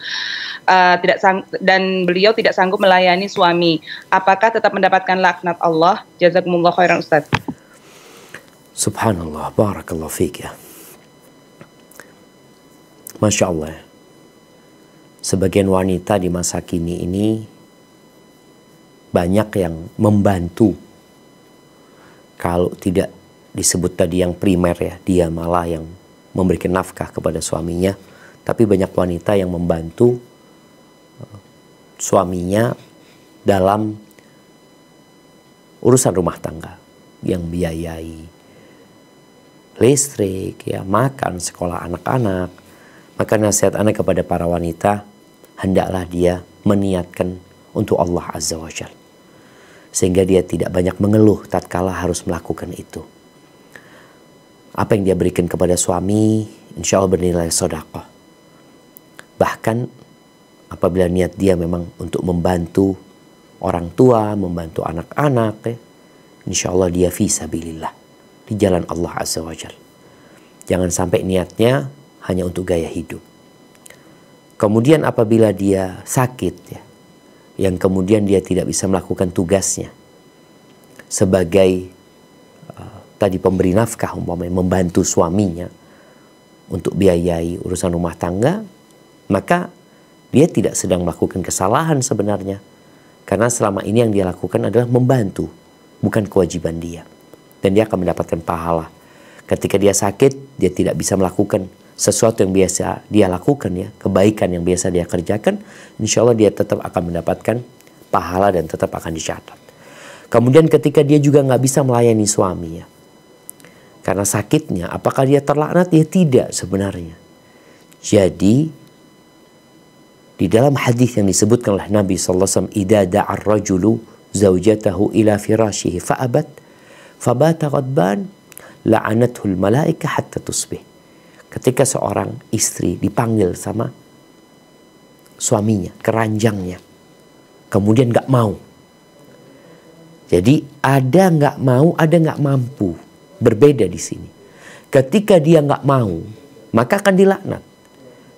dan beliau tidak sanggup melayani suami, apakah tetap mendapatkan laknat Allah? Jazakumullah khairan Ustaz. Subhanallah, barakallahu fiik ya. Masya Allah ya. Sebagian wanita di masa kini ini banyak yang membantu. Kalau tidak disebut tadi yang primer ya, dia malah yang memberikan nafkah kepada suaminya. Tapi banyak wanita yang membantu suaminya dalam urusan rumah tangga, yang biayai listrik, ya, makan, sekolah anak-anak. Maka nasihat anak kepada para wanita, hendaklah dia meniatkan untuk Allah Azza wa Jalla, sehingga dia tidak banyak mengeluh tatkala harus melakukan itu. Apa yang dia berikan kepada suami, insya Allah bernilai sedekah. Bahkan apabila niat dia memang untuk membantu orang tua, membantu anak-anak, ya, insya Allah dia fi sabilillah, di jalan Allah Azza wa Jalla. Jangan sampai niatnya hanya untuk gaya hidup. Kemudian apabila dia sakit, ya, yang kemudian dia tidak bisa melakukan tugasnya sebagai tadi pemberi nafkah, umpamanya membantu suaminya untuk biayai urusan rumah tangga, maka dia tidak sedang melakukan kesalahan sebenarnya, karena selama ini yang dia lakukan adalah membantu, bukan kewajiban dia, dan dia akan mendapatkan pahala. Ketika dia sakit, dia tidak bisa melakukan sesuatu yang biasa dia lakukan, ya, kebaikan yang biasa dia kerjakan, insya Allah dia tetap akan mendapatkan pahala dan tetap akan dicatat. Kemudian ketika dia juga nggak bisa melayani suaminya karena sakitnya, apakah dia terlaknat? Ya tidak sebenarnya. Jadi di dalam hadis yang disebutkan oleh Nabi SAW, idza da'a ar-rajulu zaujatahu ila firashihi fa'abat fabata ghadban la'anathu al-malaika hatta tusbih. Ketika seorang istri dipanggil sama suaminya ke ranjangnya, kemudian nggak mau. Jadi ada nggak mau, ada nggak mampu. Berbeda di sini. Ketika dia nggak mau, maka akan dilaknat.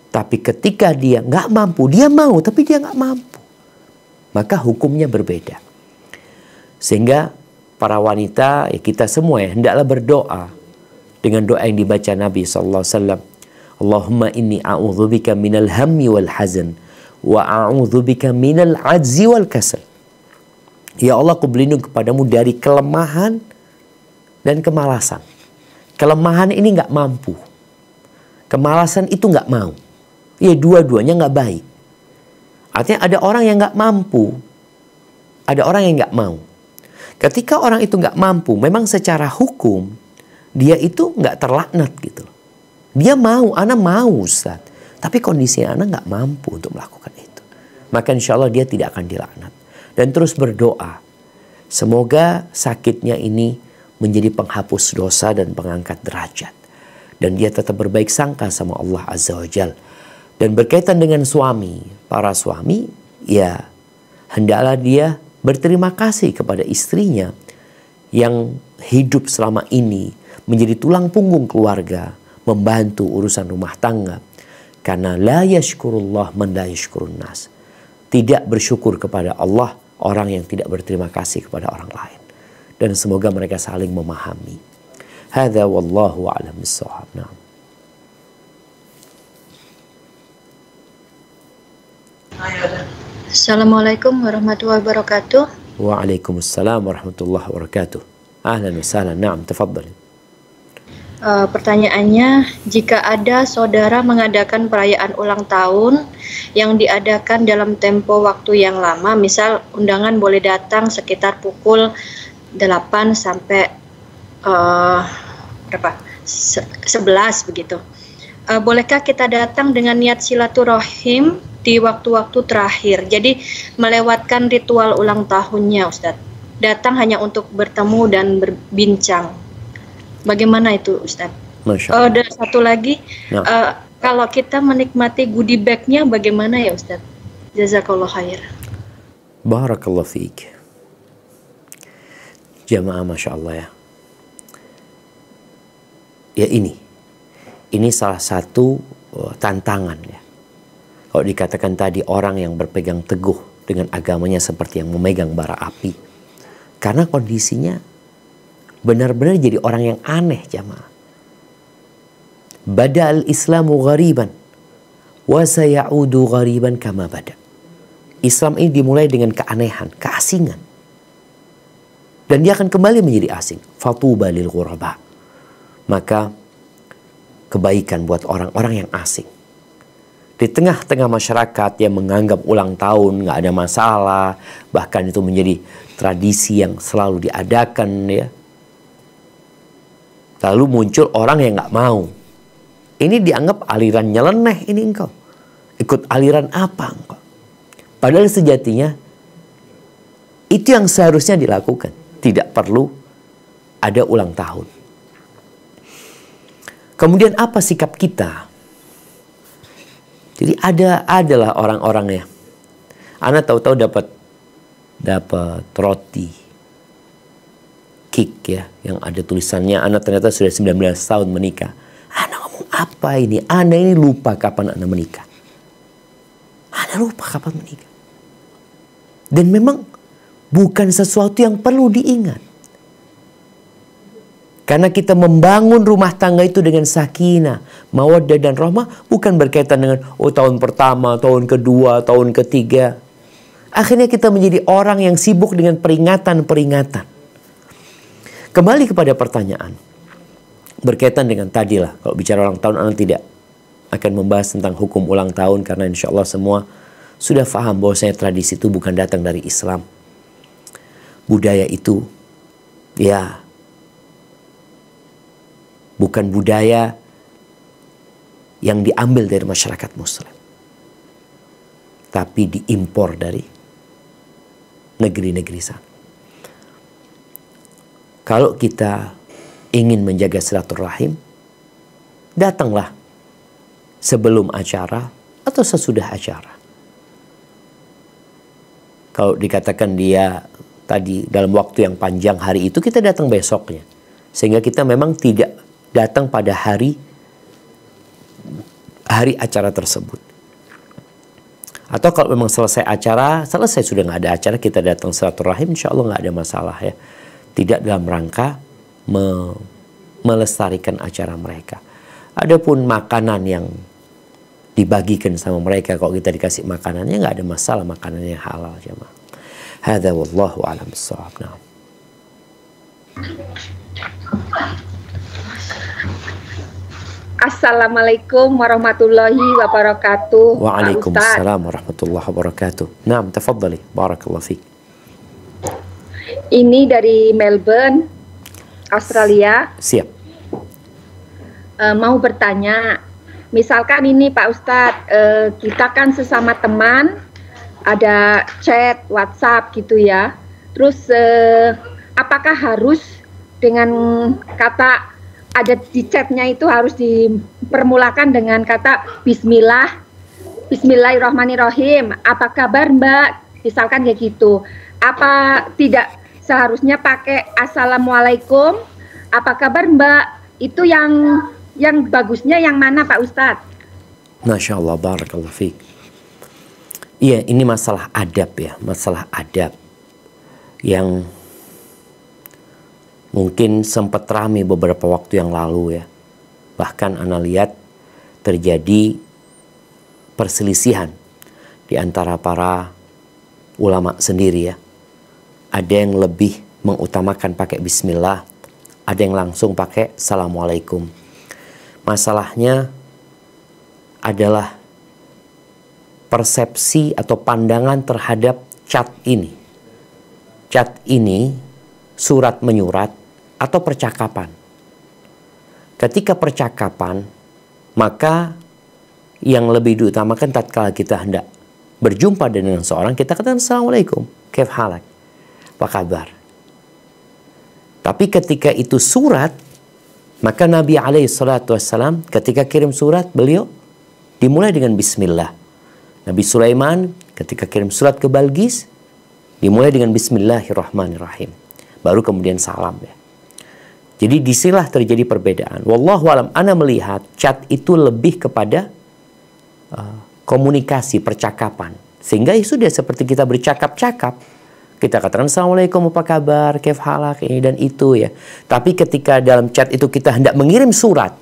Tapi ketika dia nggak mampu, dia mau tapi dia nggak mampu, maka hukumnya berbeda. Sehingga para wanita, ya kita semua ya, hendaklah berdoa dengan doa yang dibaca Nabi SAW. Allahumma inni a'udzubika minal hammi wal hazan wa a'udzubika minal ajzi wal kasal. Ya Allah, aku berlindung kepadamu dari kelemahan dan kemalasan. Kelemahan ini nggak mampu, kemalasan itu nggak mau. Ya dua-duanya nggak baik. Artinya ada orang yang nggak mampu, ada orang yang nggak mau. Ketika orang itu nggak mampu, memang secara hukum dia itu nggak terlaknat gitu. Dia mau, ana mau Ustaz, tapi kondisi ana nggak mampu untuk melakukan itu. Maka insya Allah dia tidak akan dilaknat. Dan terus berdoa, semoga sakitnya ini menjadi penghapus dosa dan pengangkat derajat. Dan dia tetap berbaik sangka sama Allah Azza wa Jal. Dan berkaitan dengan suami, para suami, ya hendaklah dia berterima kasih kepada istrinya yang hidup selama ini menjadi tulang punggung keluarga, membantu urusan rumah tangga. Karena la yashkurullah man la yashkurun nas. Tidak bersyukur kepada Allah orang yang tidak berterima kasih kepada orang lain. Dan semoga mereka saling memahami. Hadza wallahu a'lam bis-shawab. Na'am. Assalamualaikum warahmatullahi wabarakatuh. Waalaikumsalam warahmatullahi wabarakatuh. Ahlan wa sahlan. Na'am, tafadhal. Pertanyaannya, jika ada saudara mengadakan perayaan ulang tahun yang diadakan dalam tempo waktu yang lama, misal undangan boleh datang sekitar pukul 8 sampai 11 begitu. Bolehkah kita datang dengan niat silaturahim di waktu-waktu terakhir? Jadi melewatkan ritual ulang tahunnya, Ustadz. Datang hanya untuk bertemu dan berbincang. Bagaimana itu, Ustadz? Dan satu lagi, kalau kita menikmati goodie bag-nya bagaimana ya, Ustadz? Jazakallah khair. Barakallah fiik. Jamaah Masya Allah ya. ya ini salah satu tantangan ya. Kalau dikatakan tadi orang yang berpegang teguh dengan agamanya seperti yang memegang bara api. Karena kondisinya benar-benar jadi orang yang aneh jamaah. Bada'al Islamu ghariban wa sayaudu ghariban kama bada. Islam ini dimulai dengan keanehan, keasingan. Dan dia akan kembali menjadi asing. Fatuba lil ghuraba. Maka kebaikan buat orang-orang yang asing. Di tengah-tengah masyarakat yang menganggap ulang tahun nggak ada masalah, bahkan itu menjadi tradisi yang selalu diadakan ya. Lalu muncul orang yang nggak mau. Ini dianggap aliran nyeleneh ini engkau. Ikut aliran apa engkau? Padahal sejatinya itu yang seharusnya dilakukan. Tidak perlu ada ulang tahun. Kemudian apa sikap kita? Jadi adalah orang-orang ya. Ana tahu-tahu dapat roti cake ya, yang ada tulisannya Ana ternyata sudah 19 tahun menikah. Ana ngomong apa ini? Ana ini lupa kapan Ana menikah. Ana lupa kapan menikah. Dan memang bukan sesuatu yang perlu diingat. Karena kita membangun rumah tangga itu dengan sakinah, mawaddah dan rahmah bukan berkaitan dengan tahun pertama, tahun kedua, tahun ketiga. Akhirnya kita menjadi orang yang sibuk dengan peringatan-peringatan. Kembali kepada pertanyaan. Berkaitan dengan tadilah, kalau bicara ulang tahun, Anda tidak akan membahas tentang hukum ulang tahun karena insya Allah semua sudah paham bahwasanya tradisi itu bukan datang dari Islam. Budaya itu ya bukan budaya yang diambil dari masyarakat Muslim, tapi diimpor dari negeri-negeri sana. Kalau kita ingin menjaga silaturahim, datanglah sebelum acara atau sesudah acara. Kalau dikatakan dia tadi dalam waktu yang panjang hari itu, kita datang besoknya. Sehingga kita memang tidak datang pada hari acara tersebut. Atau kalau memang selesai acara, sudah nggak ada acara, kita datang silaturahim, insya Allah nggak ada masalah ya. Tidak dalam rangka melestarikan acara mereka. Adapun makanan yang dibagikan sama mereka, kalau kita dikasih makanannya nggak ada masalah, makanannya halal jemaah. Hadza wallahu a'lam bissawab. Nah. Assalamualaikum warahmatullahi wabarakatuh. Waalaikumsalam warahmatullahi wabarakatuh. Naam, tafadhali. Barakallahu fiik. Ini dari Melbourne, Australia. Siap. Mau bertanya, misalkan ini Pak Ustadz, kita kan sesama teman, ada chat, WhatsApp gitu ya. Terus apakah harus dengan kata ada di chatnya itu harus dipermulakan dengan kata Bismillah, Bismillahirrahmanirrahim. Apa kabar Mbak? Misalkan kayak gitu. Apa tidak seharusnya pakai Assalamualaikum? Apa kabar Mbak? Itu yang bagusnya yang mana Pak Ustadz? Masya Allah, barakallahu fiik. Iya, ini masalah adab ya, masalah adab yang mungkin sempat ramai beberapa waktu yang lalu ya. Bahkan Ana lihat terjadi perselisihan di antara para ulama sendiri ya. Ada yang lebih mengutamakan pakai bismillah, ada yang langsung pakai assalamualaikum. Masalahnya adalah persepsi atau pandangan terhadap chat ini. Chat ini surat menyurat atau percakapan. Ketika percakapan, maka yang lebih diutamakan tatkala kita hendak berjumpa dengan seorang, kita katakan assalamualaikum, kaif halak, apa kabar. Tapi ketika itu surat, maka Nabi SAW ketika kirim surat, beliau dimulai dengan bismillah. Nabi Sulaiman ketika kirim surat ke Balqis, dimulai dengan bismillahirrahmanirrahim. Baru kemudian salam ya. Jadi disinilah terjadi perbedaan. Wallahualam, ana melihat chat itu lebih kepada komunikasi, percakapan. Sehingga ya sudah seperti kita bercakap-cakap. Kita katakan assalamualaikum, apa kabar, kef halak, ini dan itu ya. Tapi ketika dalam chat itu kita hendak mengirim surat,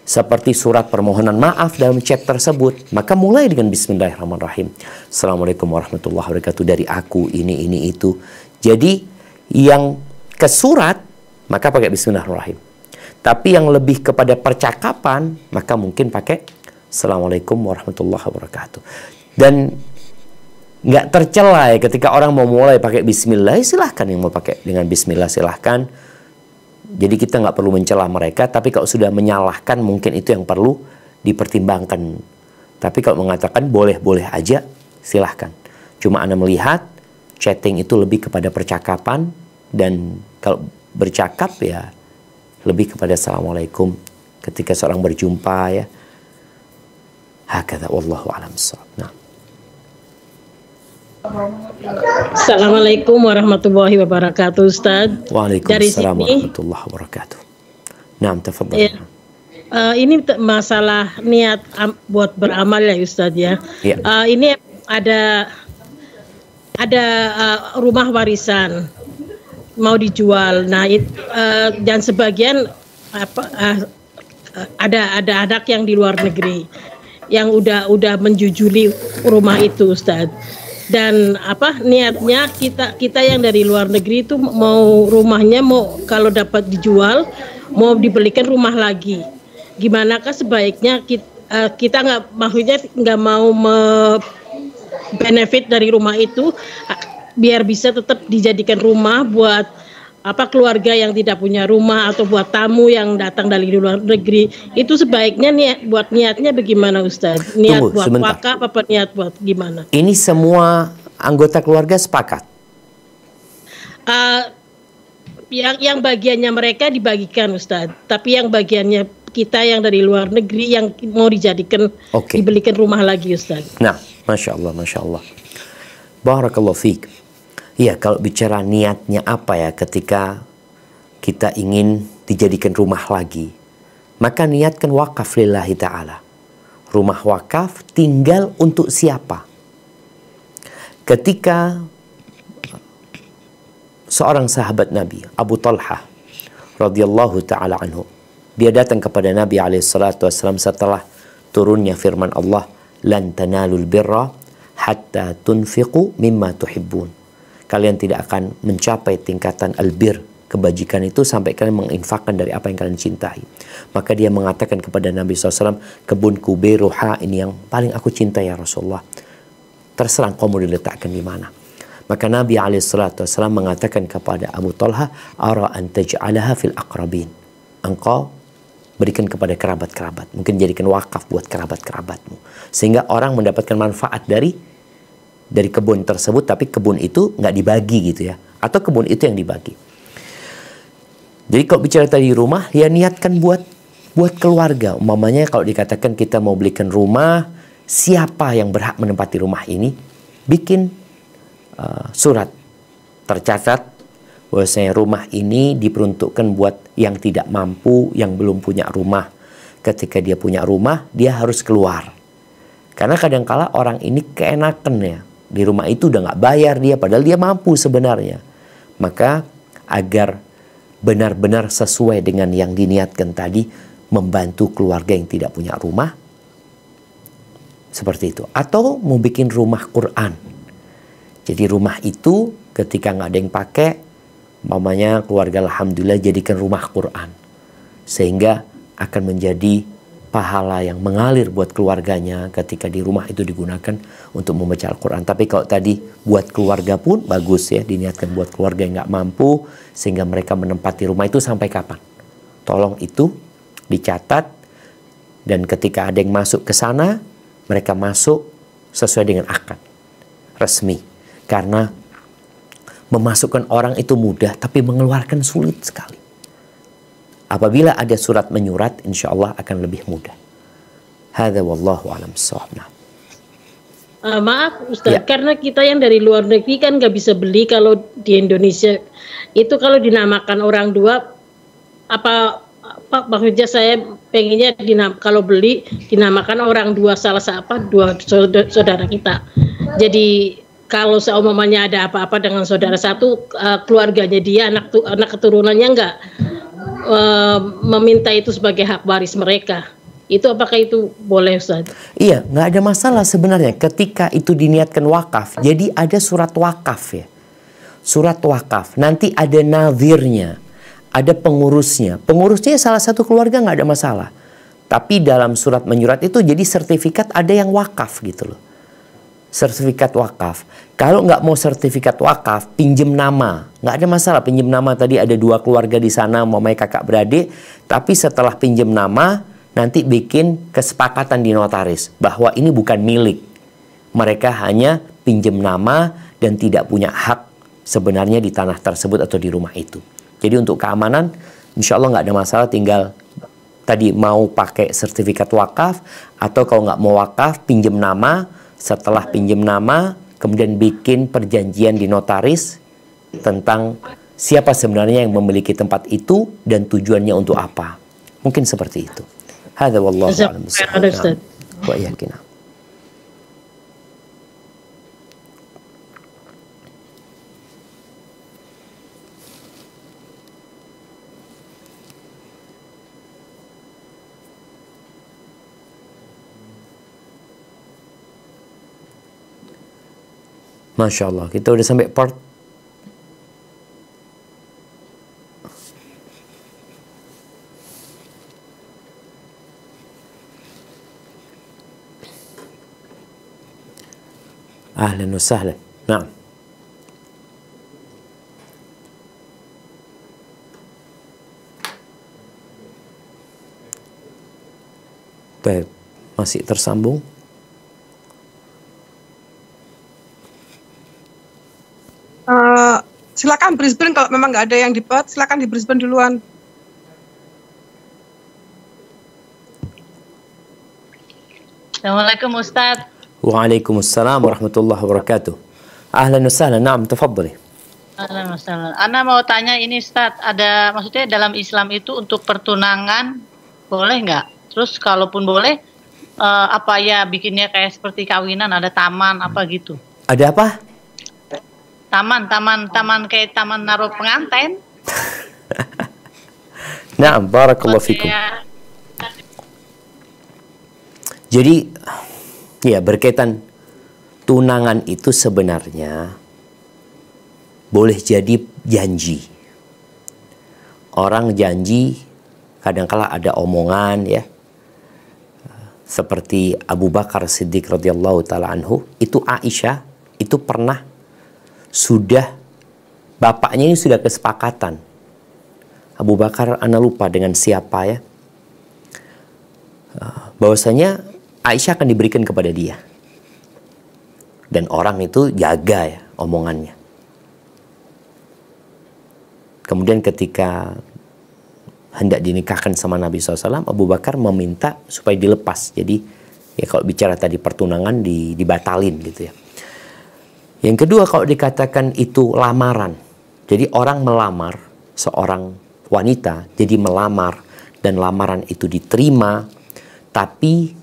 seperti surat permohonan maaf dalam chat tersebut, maka mulai dengan bismillahirrahmanirrahim. Assalamualaikum warahmatullahi wabarakatuh, dari aku ini itu. Jadi yang ke surat maka pakai bismillahirrahmanirrahim. Tapi yang lebih kepada percakapan maka mungkin pakai assalamualaikum warahmatullahi wabarakatuh. Dan nggak tercela ya ketika orang mau mulai pakai bismillah, silahkan yang mau pakai dengan bismillah silahkan. Jadi kita nggak perlu mencela mereka, tapi kalau sudah menyalahkan mungkin itu yang perlu dipertimbangkan. Tapi kalau mengatakan boleh-boleh aja, silahkan. Cuma Anda melihat chatting itu lebih kepada percakapan, dan kalau bercakap ya lebih kepada assalamualaikum ketika seorang berjumpa ya. Hakadha wallahu a'lam bissawab. Nah. Assalamualaikum warahmatullahi wabarakatuh, Ustaz. Waalaikumsalam warahmatullahi wabarakatuh. Naam, tafadhal. Ya. Ini masalah niat buat beramal ya Ustaz ya. Ya. Ini ada rumah warisan mau dijual. Nah, dan sebagian ada anak yang di luar negeri yang udah menjujuli rumah itu, Ustaz. Dan niatnya kita yang dari luar negeri itu mau rumahnya mau kalau dapat dijual mau dibelikan rumah lagi. Gimanakah sebaiknya kita nggak mau benefit dari rumah itu biar bisa tetap dijadikan rumah buat keluarga yang tidak punya rumah atau buat tamu yang datang dari luar negeri. Itu sebaiknya niatnya bagaimana, Ustaz? Niat Tunggu, buat sebentar. wakaf apa niat buat gimana? Ini semua anggota keluarga sepakat? Yang bagiannya mereka dibagikan, Ustaz. Tapi yang bagiannya kita yang dari luar negeri yang mau dijadikan dibelikan rumah lagi, Ustaz. Nah, Masya Allah, Masya Allah. Barakallahu fiik. Ya, kalau bicara niatnya apa ya ketika kita ingin dijadikan rumah lagi, maka niatkan wakaf lillahi ta'ala. Rumah wakaf tinggal untuk siapa? Ketika seorang sahabat Nabi, Abu Talha radhiyallahu ta'ala anhu, dia datang kepada Nabi SAW setelah turunnya firman Allah, lan tanalul birra hatta tunfiqu mimma tuhibbun. Kalian tidak akan mencapai tingkatan albir, kebajikan itu, sampai kalian menginfakkan dari apa yang kalian cintai. Maka dia mengatakan kepada Nabi SAW, kebunku Beruha ini yang paling aku cintai ya Rasulullah. Terserah kau mau diletakkan di mana. Maka Nabi SAW mengatakan kepada Abu Talha, ara an taj'alaha fil aqrabin. Engkau berikan kepada kerabat-kerabat. Mungkin jadikan wakaf buat kerabat-kerabatmu. Sehingga orang mendapatkan manfaat dari kebun tersebut, tapi kebun itu nggak dibagi gitu ya, atau kebun itu yang dibagi. Jadi kalau bicara tadi rumah, ya niatkan buat keluarga. Umpamanya kalau dikatakan kita mau belikan rumah, siapa yang berhak menempati rumah ini, bikin surat tercatat bahwasanya rumah ini diperuntukkan buat yang tidak mampu, yang belum punya rumah. Ketika dia punya rumah, dia harus keluar. Karena kadangkala orang ini keenakan ya, di rumah itu udah nggak bayar dia, padahal dia mampu sebenarnya. Maka agar benar-benar sesuai dengan yang diniatkan tadi, membantu keluarga yang tidak punya rumah, seperti itu. Atau mau bikin rumah Quran. Jadi rumah itu ketika nggak ada yang pakai, mamanya keluarga alhamdulillah jadikan rumah Quran. Sehingga akan menjadi pahala yang mengalir buat keluarganya ketika di rumah itu digunakan untuk membaca Al-Quran. Tapi kalau tadi buat keluarga pun bagus ya, diniatkan buat keluarga yang nggak mampu, sehingga mereka menempati rumah itu sampai kapan. Tolong itu dicatat, dan ketika ada yang masuk ke sana, mereka masuk sesuai dengan akad resmi. Karena memasukkan orang itu mudah, tapi mengeluarkan sulit sekali. Apabila ada surat menyurat, insya Allah akan lebih mudah. Hadza wallahu a'lam bissawab. Maaf Ustaz, karena kita yang dari luar negeri kan nggak bisa beli. Kalau di Indonesia itu kalau dinamakan orang tua maksudnya saya pengennya kalau beli dinamakan orang dua dua saudara kita. Jadi kalau seumpamanya ada apa-apa dengan saudara satu, keluarganya dia, anak keturunannya enggak meminta itu sebagai hak waris mereka. Itu apakah itu boleh, Ustaz? Iya, nggak ada masalah sebenarnya ketika itu diniatkan wakaf. Jadi ada surat wakaf ya. Surat wakaf. Nanti ada nadhirnya, ada pengurusnya. Pengurusnya salah satu keluarga, nggak ada masalah. Tapi dalam surat menyurat itu jadi sertifikat ada yang wakaf gitu loh. Sertifikat wakaf. Kalau nggak mau sertifikat wakaf, pinjem nama. Nggak ada masalah pinjem nama. Tadi ada 2 keluarga di sana, mamanya kakak beradik. Tapi setelah pinjem nama, nanti bikin kesepakatan di notaris bahwa ini bukan milik. Mereka hanya pinjem nama dan tidak punya hak sebenarnya di tanah tersebut atau di rumah itu. Jadi untuk keamanan, insya Allah nggak ada masalah. Tinggal tadi mau pakai sertifikat wakaf, atau kalau nggak mau wakaf, pinjem nama. Setelah pinjem nama, kemudian bikin perjanjian di notaris tentang siapa sebenarnya yang memiliki tempat itu dan tujuannya untuk apa. Mungkin seperti itu. Hadza wallahu a'lam bishawab. Wa iyyakum. Masya Allah, kita udah sampai part ahlan wa sahlan. Naam. Baik, masih tersambung. Silakan Brisbane, kalau memang nggak ada yang di Perth, silakan di Brisbane duluan. Assalamualaikum Ustaz. Waalaikumsalam warahmatullahi wabarakatuh. Ahlan wa sahlan. Naam, tafadhali. Ahlan wa sahlan. Ana mau tanya ini Ustaz, ada maksudnya dalam Islam itu untuk pertunangan boleh nggak? Terus kalaupun boleh, apa ya bikinnya kayak seperti kawinan, ada taman apa gitu? Ada apa? Taman kayak taman naruh pengantin. Naam, barakallahu fikum. Jadi ya, berkaitan tunangan itu sebenarnya boleh jadi janji. Orang janji kadangkala ada omongan ya. Seperti Abu Bakar Siddiq radhiyallahu taala anhu, itu Aisyah itu pernah bapaknya ini sudah kesepakatan. Abu Bakar, ana lupa dengan siapa ya, bahwasanya Aisyah akan diberikan kepada dia. Dan orang itu jaga ya omongannya. Kemudian ketika hendak dinikahkan sama Nabi SAW, Abu Bakar meminta supaya dilepas. Jadi ya kalau bicara tadi pertunangan dibatalin gitu ya. Yang kedua, kalau dikatakan itu lamaran. Jadi orang melamar seorang wanita, jadi melamar dan lamaran itu diterima, tapi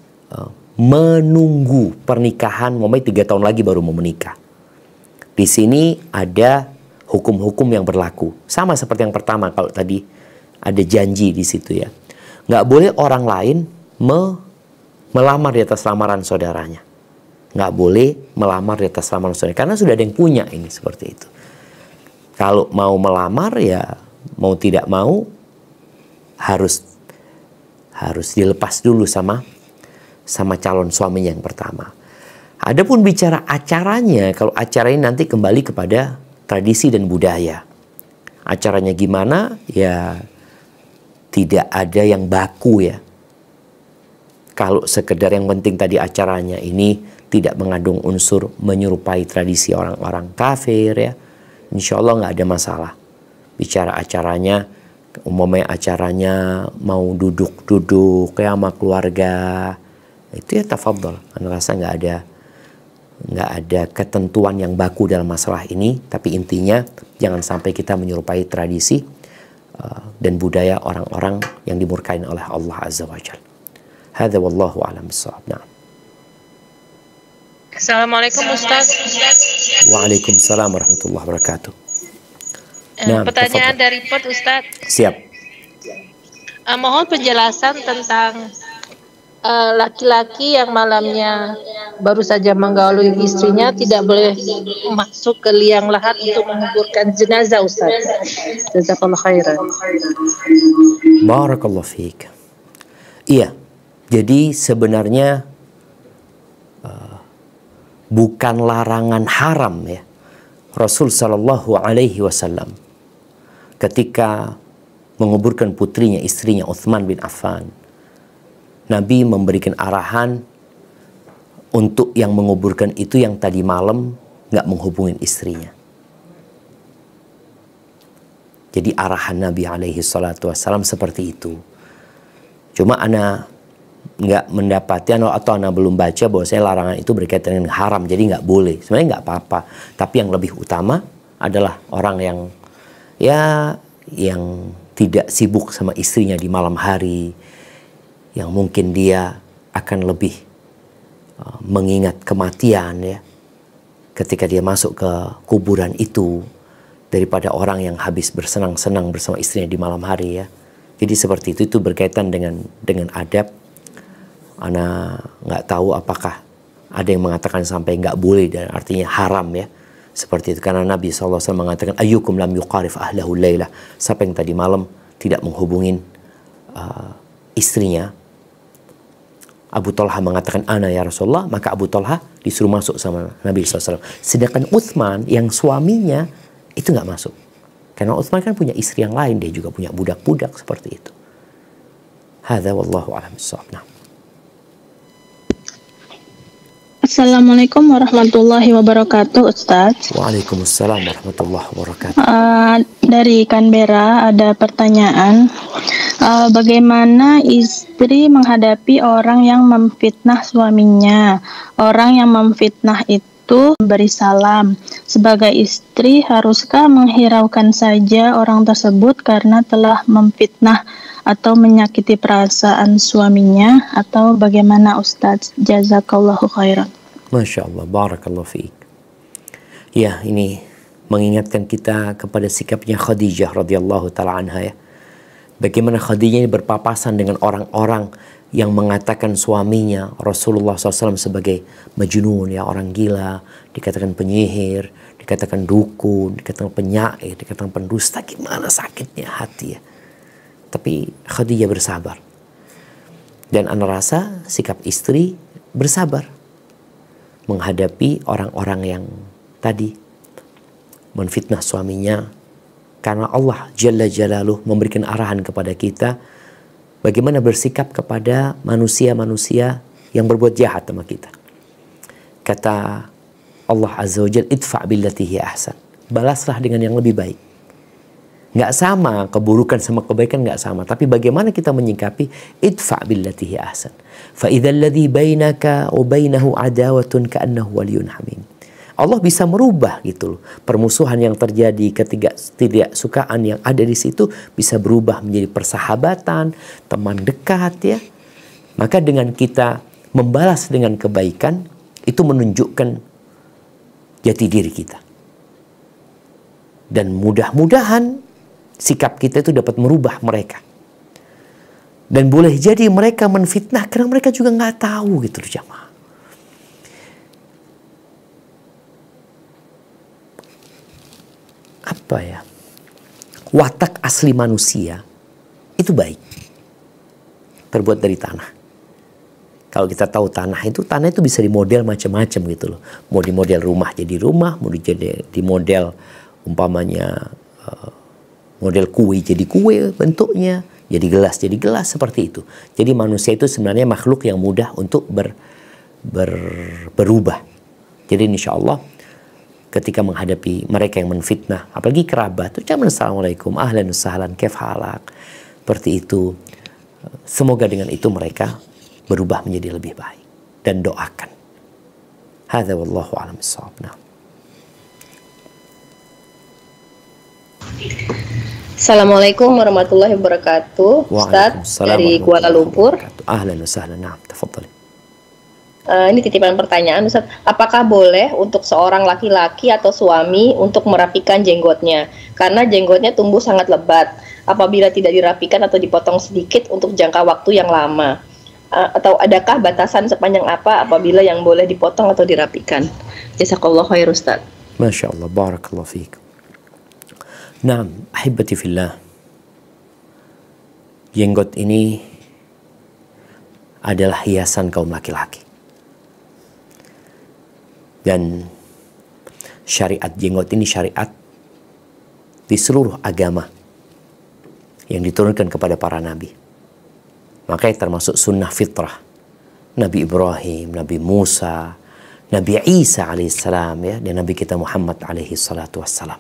menunggu pernikahan, mulai 3 tahun lagi baru mau menikah. Di sini ada hukum-hukum yang berlaku. Sama seperti yang pertama, kalau tadi ada janji di situ ya. Nggak boleh orang lain melamar di atas lamaran saudaranya. Nggak boleh melamar di atas lamaran saudaranya, karena sudah ada yang punya ini seperti itu. Kalau mau melamar ya mau tidak mau harus dilepas dulu sama calon suaminya yang pertama. Adapun bicara acaranya, kalau acara ini nanti kembali kepada tradisi dan budaya. Acaranya gimana? Ya tidak ada yang baku ya. Kalau sekedar yang penting tadi acaranya ini tidak mengandung unsur menyerupai tradisi orang-orang kafir ya, insya Allah nggak ada masalah. Bicara acaranya, umumnya acaranya mau duduk-duduk ya sama keluarga, itu ya tafadhol. Anda rasa nggak ada ketentuan yang baku dalam masalah ini, tapi intinya jangan sampai kita menyerupai tradisi dan budaya orang-orang yang dimurkain oleh Allah Azza wa Jalla. Hadza wallahu a'lam bissawab. Nah. Assalamualaikum Ustaz. Waalaikumsalam warahmatullahi wabarakatuh. Nah, pertanyaan dari Pot Ustaz. Siap. Mohon penjelasan tentang laki-laki yang malamnya baru saja menggauli istrinya tidak boleh masuk ke liang lahat untuk menguburkan jenazah Ustaz. Jazakallahu khairan. Barakallahu fiik. Iya. Jadi sebenarnya bukan larangan haram ya. Rasul sallallahu alaihi wasallam ketika menguburkan putrinya, istrinya Utsman bin Affan, Nabi memberikan arahan untuk yang menguburkan itu yang tadi malam nggak menghubungin istrinya. Jadi arahan Nabi alaihi salatu wassalam seperti itu. Cuma ana nggak mendapati atau ana belum baca bahwa saya larangan itu berkaitan dengan haram, jadi nggak boleh. Sebenarnya nggak apa-apa. Tapi yang lebih utama adalah orang yang tidak sibuk sama istrinya di malam hari, yang mungkin dia akan lebih mengingat kematian ya ketika dia masuk ke kuburan itu daripada orang yang habis bersenang-senang bersama istrinya di malam hari ya. Jadi seperti itu berkaitan dengan adab. Ana nggak tahu apakah ada yang mengatakan sampai nggak boleh dan artinya haram ya. Seperti itu karena Nabi SAW mengatakan ayyukum lam yuqarif ahlahu lailah, siapa yang tadi malam tidak menghubungin istrinya. Abu Talha mengatakan ana ya Rasulullah, maka Abu Talha disuruh masuk sama Nabi SAW. Sedangkan Utsman yang suaminya itu nggak masuk. Karena Utsman kan punya istri yang lain, dia juga punya budak-budak seperti itu. Hadza wallahu a'lam bissawab. Nah. Assalamualaikum warahmatullahi wabarakatuh, Ustaz. Waalaikumsalam warahmatullahi wabarakatuh. Dari Canberra ada pertanyaan. Bagaimana istri menghadapi orang yang memfitnah suaminya? Orang yang memfitnah itu beri salam. Sebagai istri, haruskah menghiraukan saja orang tersebut karena telah memfitnah atau menyakiti perasaan suaminya, atau bagaimana Ustaz? Jazakallahu khairan. Masya Allah, barakallahu fiik. Ya, ini mengingatkan kita kepada sikapnya Khadijah radhiyallahu ta'ala anha ya. Bagaimana Khadijah ini berpapasan dengan orang-orang yang mengatakan suaminya Rasulullah SAW sebagai majnun ya, orang gila, dikatakan penyihir, dikatakan dukun, dikatakan penyair, dikatakan pendusta. Gimana sakitnya hati ya. Tapi Khadijah bersabar. Dan ana rasa sikap istri bersabar menghadapi orang-orang yang tadi menfitnah suaminya. Karena Allah Jalla Jalaluh memberikan arahan kepada kita bagaimana bersikap kepada manusia-manusia yang berbuat jahat sama kita. Kata Allah Azza wa Jalla, idfa' billati hiya ahsan. Balaslah dengan yang lebih baik. Nggak sama, keburukan sama kebaikan nggak sama. Tapi bagaimana kita menyikapi idfa' billati hiya ahsan. Fa idzal ladzi bainaka wa bainahu adawatun ka'annahu waliyyun hamim. Allah bisa merubah gitu loh. Permusuhan yang terjadi, ketidaksukaan yang ada di situ bisa berubah menjadi persahabatan, teman dekat ya. Maka dengan kita membalas dengan kebaikan, itu menunjukkan jati diri kita. Dan mudah-mudahan sikap kita itu dapat merubah mereka. Dan boleh jadi mereka menfitnah karena mereka juga nggak tahu gitu loh jamaah. Apa ya? Watak asli manusia itu baik. Terbuat dari tanah. Kalau kita tahu tanah itu bisa dimodel macam-macam gitu loh. Mau dimodel rumah jadi rumah, mau dimodel umpamanya model kue jadi kue bentuknya, jadi gelas seperti itu. Jadi manusia itu sebenarnya makhluk yang mudah untuk berubah. Jadi insya Allah ketika menghadapi mereka yang menfitnah, apalagi kerabat, ucapan assalamualaikum, ahlan sahlan, kaif halak, seperti itu. Semoga dengan itu mereka berubah menjadi lebih baik dan doakan. Hadza wallahu a'lam bissawab. Assalamualaikum warahmatullahi wabarakatuh. Ustadz dari Kuala Lumpur. Ahlan wa sahlan. Naam, tafadhali. Ini titipan pertanyaan, Ustadz. Apakah boleh untuk seorang laki-laki atau suami untuk merapikan jenggotnya? Karena jenggotnya tumbuh sangat lebat. Apabila tidak dirapikan atau dipotong sedikit untuk jangka waktu yang lama. Atau adakah batasan sepanjang apa apabila yang boleh dipotong atau dirapikan? Jazakallahu khair, Ustadz. Masya Allah, barakallahu fiik. Naam, ahibati fillah. Jenggot ini adalah hiasan kaum laki-laki. Dan syariat jenggot ini syariat di seluruh agama yang diturunkan kepada para nabi. Makanya termasuk sunnah fitrah. Nabi Ibrahim, Nabi Musa, Nabi Isa alaihissalam, ya, dan Nabi kita Muhammad alaihi salatu wassalam.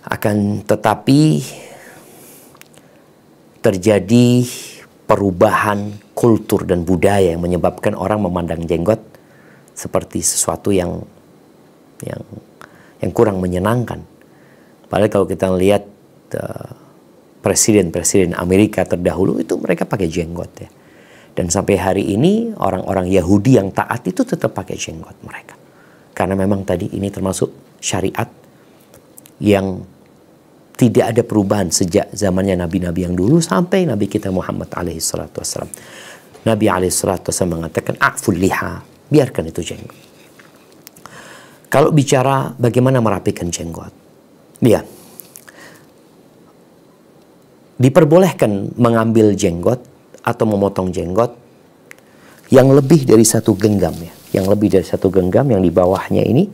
Akan tetapi terjadi perubahan kultur dan budaya yang menyebabkan orang memandang jenggot seperti sesuatu yang kurang menyenangkan. Padahal kalau kita lihat presiden-presiden Amerika terdahulu itu mereka pakai jenggot, ya. Dan sampai hari ini orang-orang Yahudi yang taat itu tetap pakai jenggot mereka. Karena memang tadi ini termasuk syariat yang tidak ada perubahan sejak zamannya nabi-nabi yang dulu sampai Nabi kita Muhammad alaihi salatu wassalam. Nabi alaihi salatu wassalam mengatakan a'ful liha, biarkan itu jenggot. Kalau bicara bagaimana merapikan jenggot, ya, diperbolehkan mengambil jenggot atau memotong jenggot yang lebih dari satu genggam, ya, yang lebih dari satu genggam, yang di bawahnya ini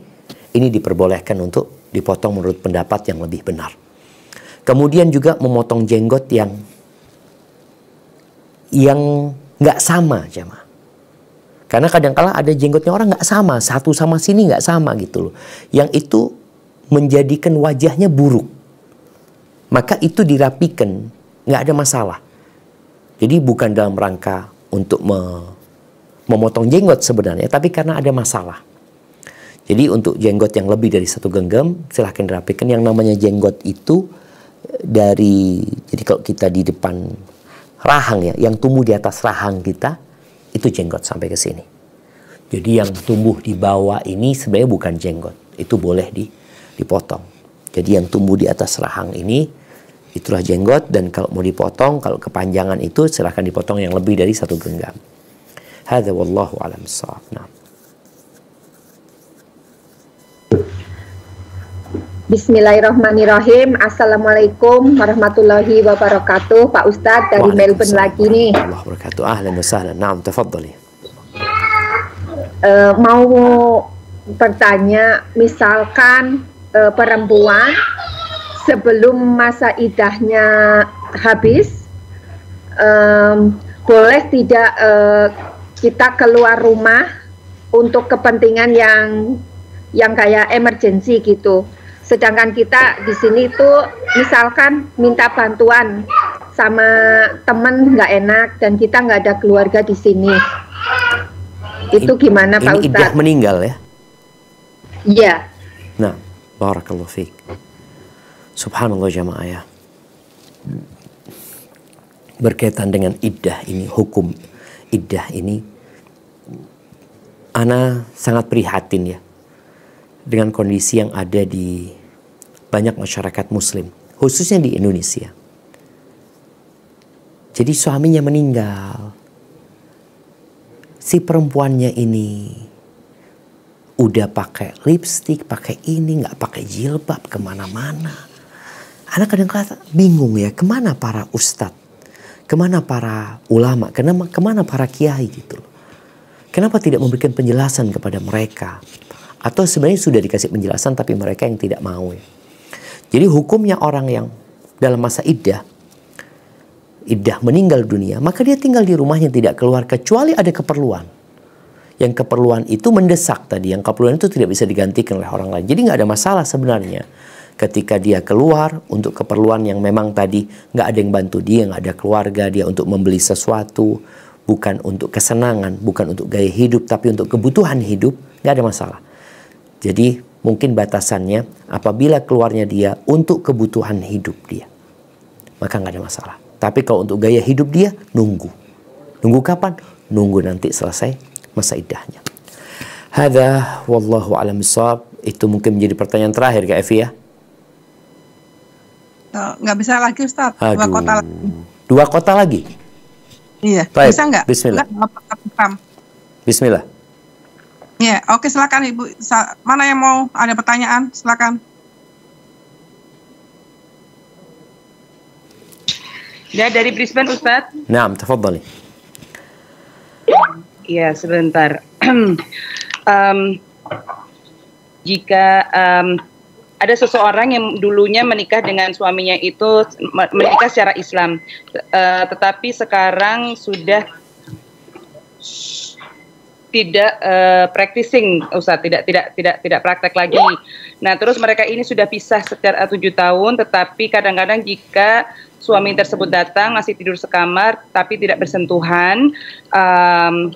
diperbolehkan untuk dipotong menurut pendapat yang lebih benar. Kemudian juga memotong jenggot yang nggak sama, jemaah. Karena kadang-kala ada jenggotnya orang nggak sama, satu sama sini nggak sama gitu loh. Yang itu menjadikan wajahnya buruk. Maka itu dirapikan, nggak ada masalah. Jadi bukan dalam rangka untuk memotong jenggot sebenarnya, tapi karena ada masalah. Jadi untuk jenggot yang lebih dari satu genggam, silahkan dirapikan. Yang namanya jenggot itu jadi kalau kita di depan rahang, ya, yang tumbuh di atas rahang kita, itu jenggot sampai ke sini. Jadi yang tumbuh di bawah ini sebenarnya bukan jenggot, itu boleh dipotong. Jadi yang tumbuh di atas rahang ini, itulah jenggot, dan kalau mau dipotong, kalau kepanjangan itu silahkan dipotong yang lebih dari satu genggam. Hadza wallahu a'lam bissawab. Nah. Bismillahirrahmanirrahim. Assalamualaikum warahmatullahi wabarakatuh. Pak Ustadz dari Melbourne lagi nih. Allah wabarakatuh. Ahlan wa sahlan. Naam, tafadhali. Mau bertanya, misalkan perempuan sebelum masa iddahnya habis, boleh tidak kita keluar rumah untuk kepentingan yang kayak emergency gitu. Sedangkan kita di sini tuh misalkan minta bantuan sama temen nggak enak dan kita nggak ada keluarga di sini. Itu gimana Pak Ustadz? Ini iddah meninggal, ya? Iya. Nah, barakallahu fiik. Subhanallah jamaah, ya. Berkaitan dengan iddah ini, hukum iddah ini, ana sangat prihatin, ya, dengan kondisi yang ada di banyak masyarakat muslim, khususnya di Indonesia. Jadi suaminya meninggal, si perempuannya ini udah pakai lipstik, pakai ini, nggak pakai jilbab kemana-mana. Anak kadang-kadang bingung, ya, kemana para ustadz, kemana para ulama, kemana para kiai gitu loh. Kenapa tidak memberikan penjelasan kepada mereka? Atau sebenarnya sudah dikasih penjelasan tapi mereka yang tidak mau, ya. Jadi hukumnya orang yang dalam masa iddah meninggal dunia, maka dia tinggal di rumahnya, tidak keluar kecuali ada keperluan. Yang keperluan itu mendesak tadi, yang keperluan itu tidak bisa digantikan oleh orang lain. Jadi nggak ada masalah sebenarnya ketika dia keluar untuk keperluan yang memang tadi nggak ada yang bantu dia, nggak ada keluarga, dia untuk membeli sesuatu, bukan untuk kesenangan, bukan untuk gaya hidup, tapi untuk kebutuhan hidup, nggak ada masalah. Jadi mungkin batasannya apabila keluarnya dia untuk kebutuhan hidup dia, maka nggak ada masalah. Tapi kalau untuk gaya hidup dia, nunggu. Nunggu kapan? Nunggu nanti selesai masa iddahnya. Hadza wallahu a'lam bishawab. Itu mungkin menjadi pertanyaan terakhir Kak Evi ya. Nggak bisa lagi Ustaz. 2 kota lagi. 2 kota lagi? Iya. Baik. Bisa nggak? Bismillah. Nggak, Bismillah. Ya, oke, silakan Ibu. Mana yang mau ada pertanyaan? Silakan. Ya, dari Brisbane Ustadz. Naam, tafadhali. Iya, sebentar. Jika ada seseorang yang dulunya menikah dengan suaminya itu menikah secara Islam, tetapi sekarang sudah tidak practicing, Ustaz, tidak praktek lagi. Nah, terus mereka ini sudah pisah secara 7 tahun, tetapi kadang-kadang jika suami tersebut datang masih tidur sekamar tapi tidak bersentuhan,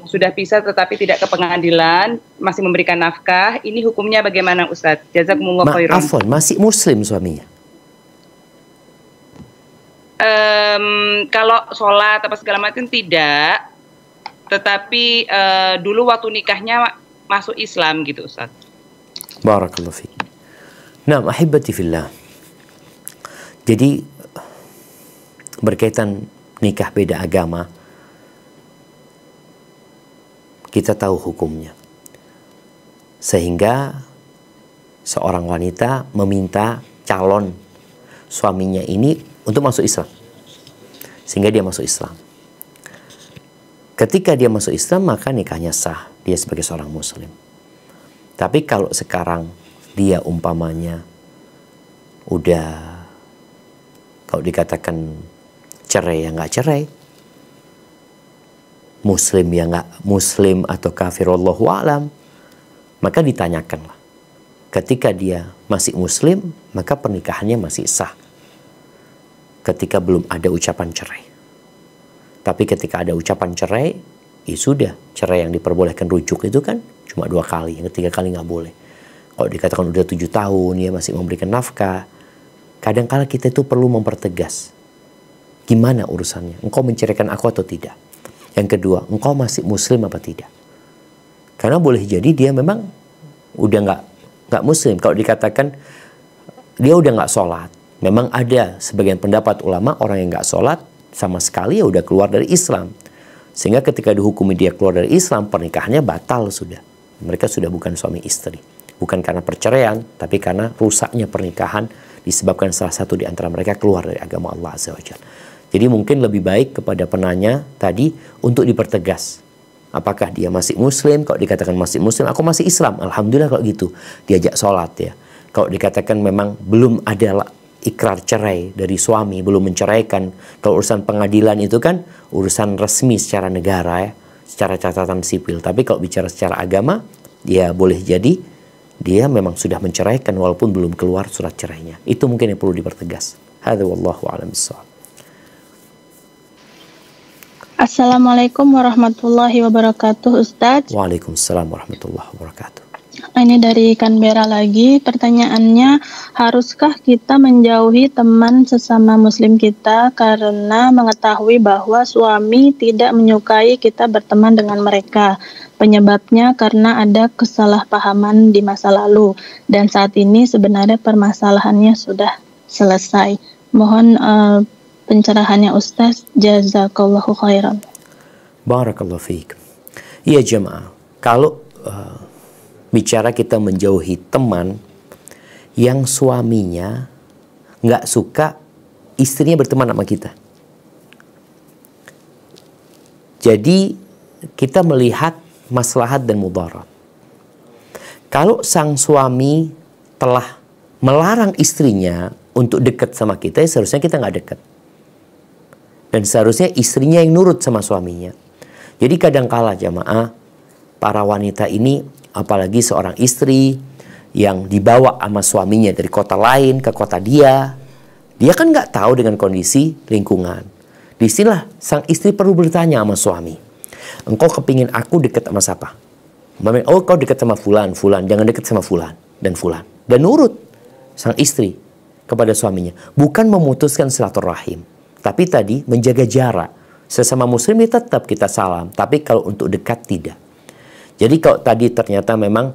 sudah pisah tetapi tidak ke pengadilan, masih memberikan nafkah, ini hukumnya bagaimana Ustaz? Jazakumullah khairan. Afwan, masih muslim suaminya? Kalau sholat apa segala macam tidak, tetapi dulu waktu nikahnya masuk Islam gitu Ustaz. Barakallahu fiik. Nah, ahibati fillah. Jadi berkaitan nikah beda agama, kita tahu hukumnya. Sehingga seorang wanita meminta calon suaminya ini untuk masuk Islam. Sehingga dia masuk Islam. Ketika dia masuk Islam, maka nikahnya sah. Dia sebagai seorang muslim. Tapi kalau sekarang dia umpamanya udah, kalau dikatakan cerai ya nggak cerai, muslim ya nggak muslim, atau kafir wallahu a'lam, maka ditanyakanlah. Ketika dia masih muslim, maka pernikahannya masih sah. Ketika belum ada ucapan cerai. Tapi ketika ada ucapan cerai, ya sudah, cerai yang diperbolehkan rujuk itu kan cuma 2 kali, yang ketiga kali nggak boleh. Kalau dikatakan udah 7 tahun, ya masih memberikan nafkah, kadang-kala kita itu perlu mempertegas. Gimana urusannya? Engkau menceraikan aku atau tidak? Yang kedua, engkau masih muslim apa tidak? Karena boleh jadi dia memang udah nggak muslim. Kalau dikatakan dia udah nggak sholat, memang ada sebagian pendapat ulama orang yang nggak sholat sama sekali ya udah keluar dari Islam. Sehingga ketika dihukumi dia keluar dari Islam, pernikahannya batal sudah. Mereka sudah bukan suami istri. Bukan karena perceraian, tapi karena rusaknya pernikahan disebabkan salah satu di antara mereka keluar dari agama Allah Azza wa Jalla. Jadi mungkin lebih baik kepada penanya tadi untuk dipertegas. Apakah dia masih muslim? Kalau dikatakan masih muslim, aku masih Islam. Alhamdulillah kalau gitu. Diajak sholat ya. Kalau dikatakan memang belum ada ikrar cerai dari suami, belum menceraikan. Kalau urusan pengadilan itu kan urusan resmi secara negara ya, secara catatan sipil. Tapi kalau bicara secara agama, ya boleh jadi dia memang sudah menceraikan walaupun belum keluar surat cerainya. Itu mungkin yang perlu dipertegas. Hadza wallahu a'lam bishawab. Assalamualaikum warahmatullahi wabarakatuh, Ustadz. Waalaikumsalam warahmatullahi wabarakatuh. Ini dari Canberra lagi. Pertanyaannya, haruskah kita menjauhi teman sesama muslim kita karena mengetahui bahwa suami tidak menyukai kita berteman dengan mereka? Penyebabnya karena ada kesalahpahaman di masa lalu dan saat ini sebenarnya permasalahannya sudah selesai. Mohon pencerahannya Ustaz. Jazakallahu khairan. Barakallahu fiik. Iya jemaah, kalau bicara kita menjauhi teman yang suaminya nggak suka istrinya berteman sama kita. Jadi kita melihat maslahat dan mudarat. Kalau sang suami telah melarang istrinya untuk dekat sama kita, ya seharusnya kita nggak dekat. Dan seharusnya istrinya yang nurut sama suaminya. Jadi kadangkala jamaah, para wanita ini, apalagi seorang istri yang dibawa sama suaminya dari kota lain ke kota dia kan nggak tahu dengan kondisi lingkungan. Disinilah sang istri perlu bertanya sama suami, engkau kepingin aku dekat sama siapa? Oh, kau dekat sama fulan, jangan dekat sama fulan. dan fulan. Dan nurut sang istri kepada suaminya. Bukan memutuskan silaturahim. Tapi tadi menjaga jarak. Sesama muslim tetap kita salam. Tapi kalau untuk dekat tidak. Jadi kalau tadi ternyata memang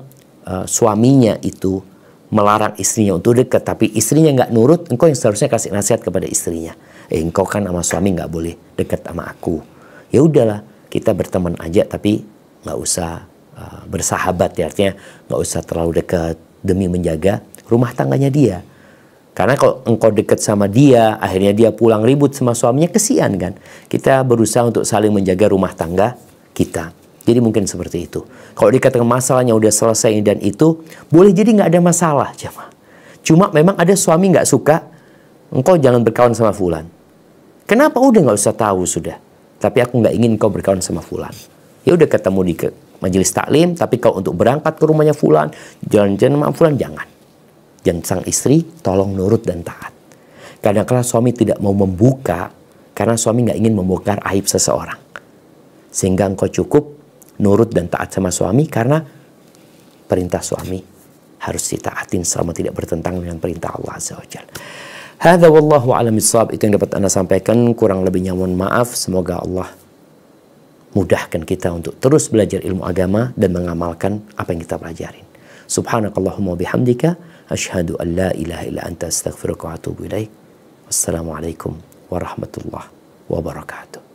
suaminya itu melarang istrinya untuk dekat, tapi istrinya nggak nurut, engkau yang seharusnya kasih nasihat kepada istrinya. Engkau kan sama suami nggak boleh dekat sama aku. Ya udahlah, kita berteman aja, tapi nggak usah bersahabat ya, artinya nggak usah terlalu dekat demi menjaga rumah tangganya dia. Karena kalau engkau dekat sama dia, akhirnya dia pulang ribut sama suaminya, kesian kan. Kita berusaha untuk saling menjaga rumah tangga kita. Jadi mungkin seperti itu. Kalau dikatakan masalahnya udah selesai dan itu, boleh jadi nggak ada masalah, jemaah. Cuma memang ada suami nggak suka, engkau jangan berkawan sama fulan. Kenapa? Udah nggak usah tahu sudah. Tapi aku nggak ingin engkau berkawan sama fulan. Ya udah ketemu di majelis taklim, tapi kalau untuk berangkat ke rumahnya fulan, jalan-jalan sama fulan, jangan. Dan sang istri tolong nurut dan taat. Kadang-kadang suami tidak mau membuka karena suami nggak ingin membongkar aib seseorang. Sehingga engkau cukup nurut dan taat sama suami karena perintah suami harus ditaatin selama tidak bertentangan dengan perintah Allah Azza wa Jalla. Hadza wallahu a'lam bissawab. Itu yang dapat Anda sampaikan, kurang lebihnya mohon maaf. Semoga Allah mudahkan kita untuk terus belajar ilmu agama dan mengamalkan apa yang kita pelajarin. Subhanakallahumma bihamdika asyhadu an la ilaha illa anta astaghfiruka wa atubu ilaik. Wassalamualaikum warahmatullahi wabarakatuh.